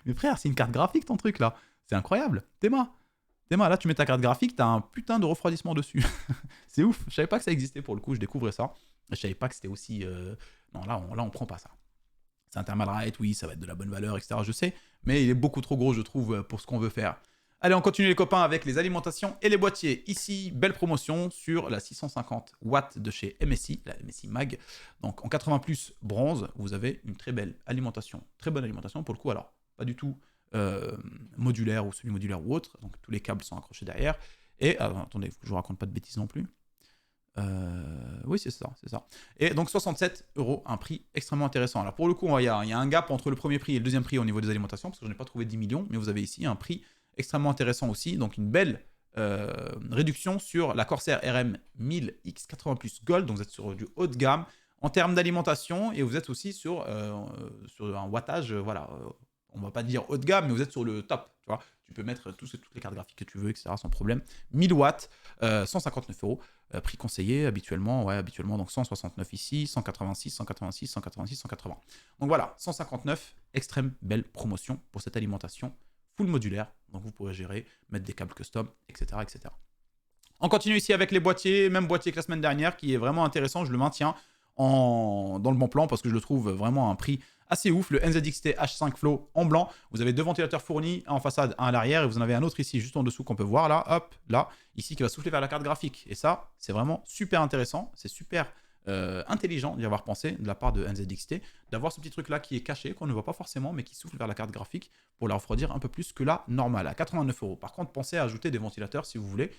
Mais frère, c'est une carte graphique ton truc là. C'est incroyable. Théma, là, tu mets ta carte graphique, t'as un putain de refroidissement dessus. C'est ouf. Je savais pas que ça existait pour le coup, je découvrais ça. Je savais pas que c'était aussi. Non, là, on prend pas ça. C'est un Thermalright, oui, ça va être de la bonne valeur, etc. Je sais, mais il est beaucoup trop gros, je trouve, pour ce qu'on veut faire. Allez, on continue les copains avec les alimentations et les boîtiers. Ici, belle promotion sur la 650 watts de chez MSI, la MSI Mag. Donc en 80+ bronze, vous avez une très belle alimentation. Très bonne alimentation pour le coup, alors pas du tout modulaire ou semi-modulaire ou autre. Donc tous les câbles sont accrochés derrière. Et attendez, faut que je vous raconte pas de bêtises non plus. Oui, c'est ça. Et donc 67 €, un prix extrêmement intéressant. Alors pour le coup, il y a un gap entre le premier prix et le deuxième prix au niveau des alimentations, parce que je n'ai pas trouvé 10 millions, mais vous avez ici un prix extrêmement intéressant aussi. Donc une belle réduction sur la Corsair RM 1000X80+ Gold, donc vous êtes sur du haut de gamme en termes d'alimentation, et vous êtes aussi sur un wattage, voilà, on va pas dire haut de gamme, mais vous êtes sur le top, tu vois. Tu peux mettre toutes les cartes graphiques que tu veux, etc. sans problème. 1000 watts, 159 €. Prix conseillé habituellement, donc 169 ici, 186, 186, 186, 180. Donc voilà, 159, extrême belle promotion pour cette alimentation full modulaire. Donc vous pourrez gérer, mettre des câbles custom, etc. etc. On continue ici avec les boîtiers, même boîtier que la semaine dernière, qui est vraiment intéressant, je le maintiens dans le bon plan parce que je le trouve vraiment à un prix assez ouf. Le NZXT H5 Flow en blanc, vous avez deux ventilateurs fournis, un en façade, un à l'arrière, et vous en avez un autre ici juste en dessous qu'on peut voir là, hop, là, ici qui va souffler vers la carte graphique. Et ça, c'est vraiment super intéressant, c'est super intelligent d'y avoir pensé de la part de NZXT, d'avoir ce petit truc là qui est caché, qu'on ne voit pas forcément, mais qui souffle vers la carte graphique pour la refroidir un peu plus que la normale, à 89 €. Par contre, pensez à ajouter des ventilateurs si vous voulez,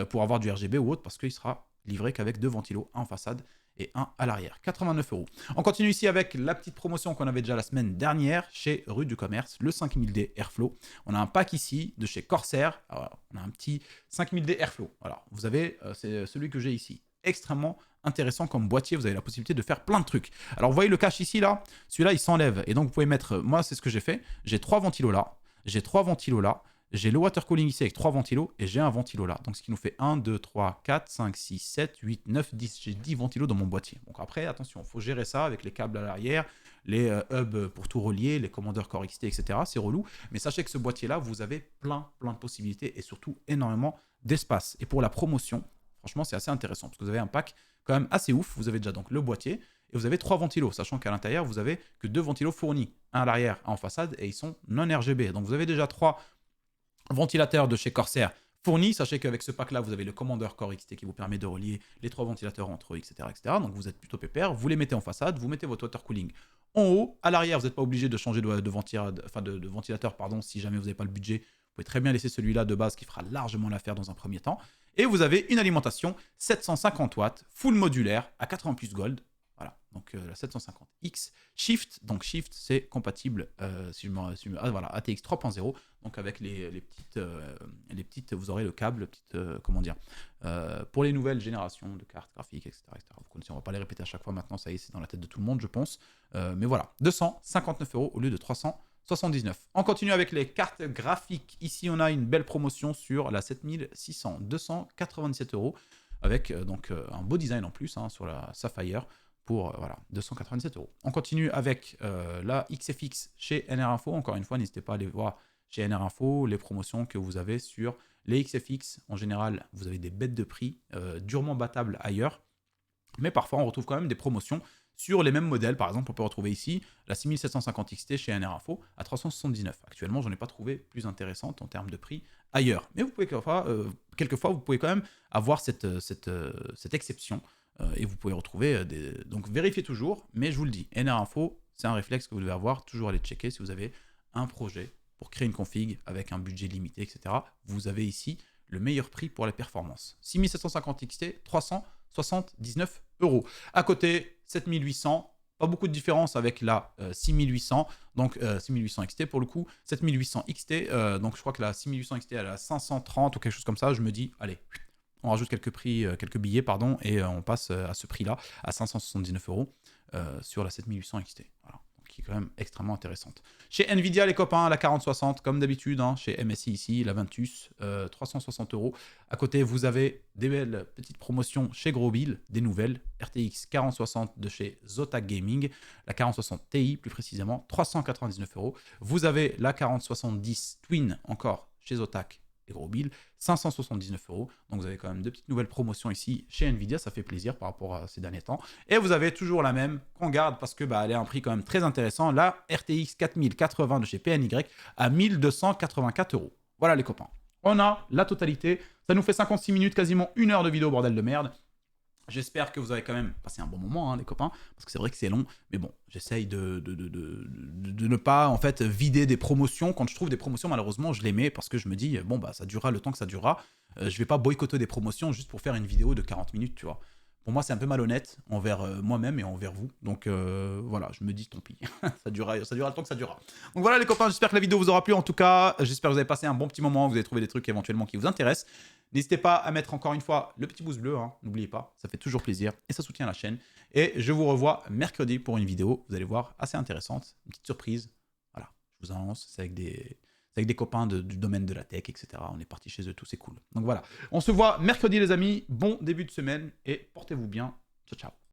pour avoir du RGB ou autre, parce qu'il sera livré qu'avec deux ventilos, un en façade et un à l'arrière. 89 €. On continue ici avec la petite promotion qu'on avait déjà la semaine dernière chez Rue du Commerce, le 5000D Airflow. On a un pack ici de chez Corsair. Alors, on a un petit 5000D Airflow. Voilà, vous avez, c'est celui que j'ai ici. Extrêmement intéressant comme boîtier, vous avez la possibilité de faire plein de trucs. Alors vous voyez le cache ici là, celui-là il s'enlève et donc vous pouvez mettre, moi c'est ce que j'ai fait, j'ai 3 ventilos là, j'ai 3 ventilos là, j'ai le water cooling ici avec 3 ventilos et j'ai un ventilo là. Donc ce qui nous fait 1, 2, 3, 4, 5, 6, 7, 8, 9, 10. J'ai 10 ventilos dans mon boîtier. Donc après, attention, il faut gérer ça avec les câbles à l'arrière, les hubs pour tout relier, les commandeurs Core XT, etc. C'est relou. Mais sachez que ce boîtier-là, vous avez plein de possibilités et surtout énormément d'espace. Et pour la promotion, franchement, c'est assez intéressant parce que vous avez un pack quand même assez ouf. Vous avez déjà donc le boîtier et vous avez 3 ventilos, sachant qu'à l'intérieur, vous avez que 2 ventilos fournis. Un à l'arrière, un en façade et ils sont non RGB. Donc vous avez déjà 3 ventilateurs de chez Corsair fourni. Sachez qu'avec ce pack-là, vous avez le Commander Core XT qui vous permet de relier les 3 ventilateurs entre eux, etc., etc. Donc vous êtes plutôt pépère. Vous les mettez en façade, vous mettez votre water cooling en haut. À l'arrière, vous n'êtes pas obligé de changer de ventilateur pardon, si jamais vous n'avez pas le budget. Vous pouvez très bien laisser celui-là de base qui fera largement l'affaire dans un premier temps. Et vous avez une alimentation 750 watts, full modulaire, à 80 plus gold. Voilà, donc la 750X. Shift, donc Shift, c'est compatible voilà, ATX 3.0. Donc avec les petites, vous aurez le câble, comment dire, pour les nouvelles générations de cartes graphiques, etc. Vous connaissez, on ne va pas les répéter à chaque fois maintenant, ça y est, c'est dans la tête de tout le monde, je pense. Mais voilà, 259 € au lieu de 379. On continue avec les cartes graphiques. Ici, on a une belle promotion sur la 7600, 297 € avec donc un beau design en plus hein, sur la Sapphire. Pour voilà, 297 €. On continue avec la XFX chez NR Info. Encore une fois, n'hésitez pas à aller voir chez NR Info les promotions que vous avez sur les XFX. En général, vous avez des bêtes de prix durement battables ailleurs. Mais parfois, on retrouve quand même des promotions sur les mêmes modèles. Par exemple, on peut retrouver ici la 6750 XT chez NR Info à 379. Actuellement, je n'en ai pas trouvé plus intéressante en termes de prix ailleurs. Mais vous pouvez quelquefois, vous pouvez quand même avoir cette exception. Et vous pouvez retrouver donc vérifiez toujours, mais je vous le dis, NR Info, c'est un réflexe que vous devez avoir, toujours aller checker si vous avez un projet pour créer une config avec un budget limité, etc. Vous avez ici le meilleur prix pour les performances. 6750 XT, 379 €. À côté, 7800, pas beaucoup de différence avec la 6800, donc 6800 XT pour le coup, 7800 XT, donc je crois que la 6800 XT elle a 530 ou quelque chose comme ça, je me dis, allez, on rajoute quelques billets, pardon, et on passe à ce prix-là, à 579 € sur la 7800 XT. Voilà, donc qui est quand même extrêmement intéressante. Chez Nvidia, les copains, la 4060, comme d'habitude, hein, chez MSI ici, la Ventus, 360 €. À côté, vous avez des belles petites promotions chez Grosbill, des nouvelles, RTX 4060 de chez Zotac Gaming, la 4060 Ti plus précisément, 399 €. Vous avez la 4070 Twin encore chez Zotac et Grosbill, 579 €. Donc vous avez quand même deux petites nouvelles promotions ici chez Nvidia, ça fait plaisir par rapport à ces derniers temps. Et vous avez toujours la même qu'on garde parce que elle est à un prix quand même très intéressant, la RTX 4080 de chez PNY à 1284 €. Voilà les copains. On a la totalité, ça nous fait 56 minutes, quasiment 1 heure de vidéo, bordel de merde. J'espère que vous avez quand même passé un bon moment, hein, les copains, parce que c'est vrai que c'est long, mais bon, j'essaye de ne pas, en fait, vider des promotions. Quand je trouve des promotions, malheureusement, je les mets parce que je me dis, bon, ça durera le temps que ça durera. Je vais pas boycotter des promotions juste pour faire une vidéo de 40 minutes, tu vois. Pour moi, c'est un peu malhonnête envers moi-même et envers vous. Donc voilà, je me dis, tant pis, ça durera le temps que ça durera. Donc voilà les copains, j'espère que la vidéo vous aura plu. En tout cas, j'espère que vous avez passé un bon petit moment, que vous avez trouvé des trucs éventuellement qui vous intéressent. N'hésitez pas à mettre encore une fois le petit pouce bleu, hein, n'oubliez pas, ça fait toujours plaisir et ça soutient la chaîne. Et je vous revois mercredi pour une vidéo, vous allez voir, assez intéressante, une petite surprise. Voilà, je vous annonce, c'est avec des copains du domaine de la tech, etc. On est parti chez eux, tout c'est cool. Donc voilà, on se voit mercredi les amis, bon début de semaine et portez-vous bien. Ciao, ciao.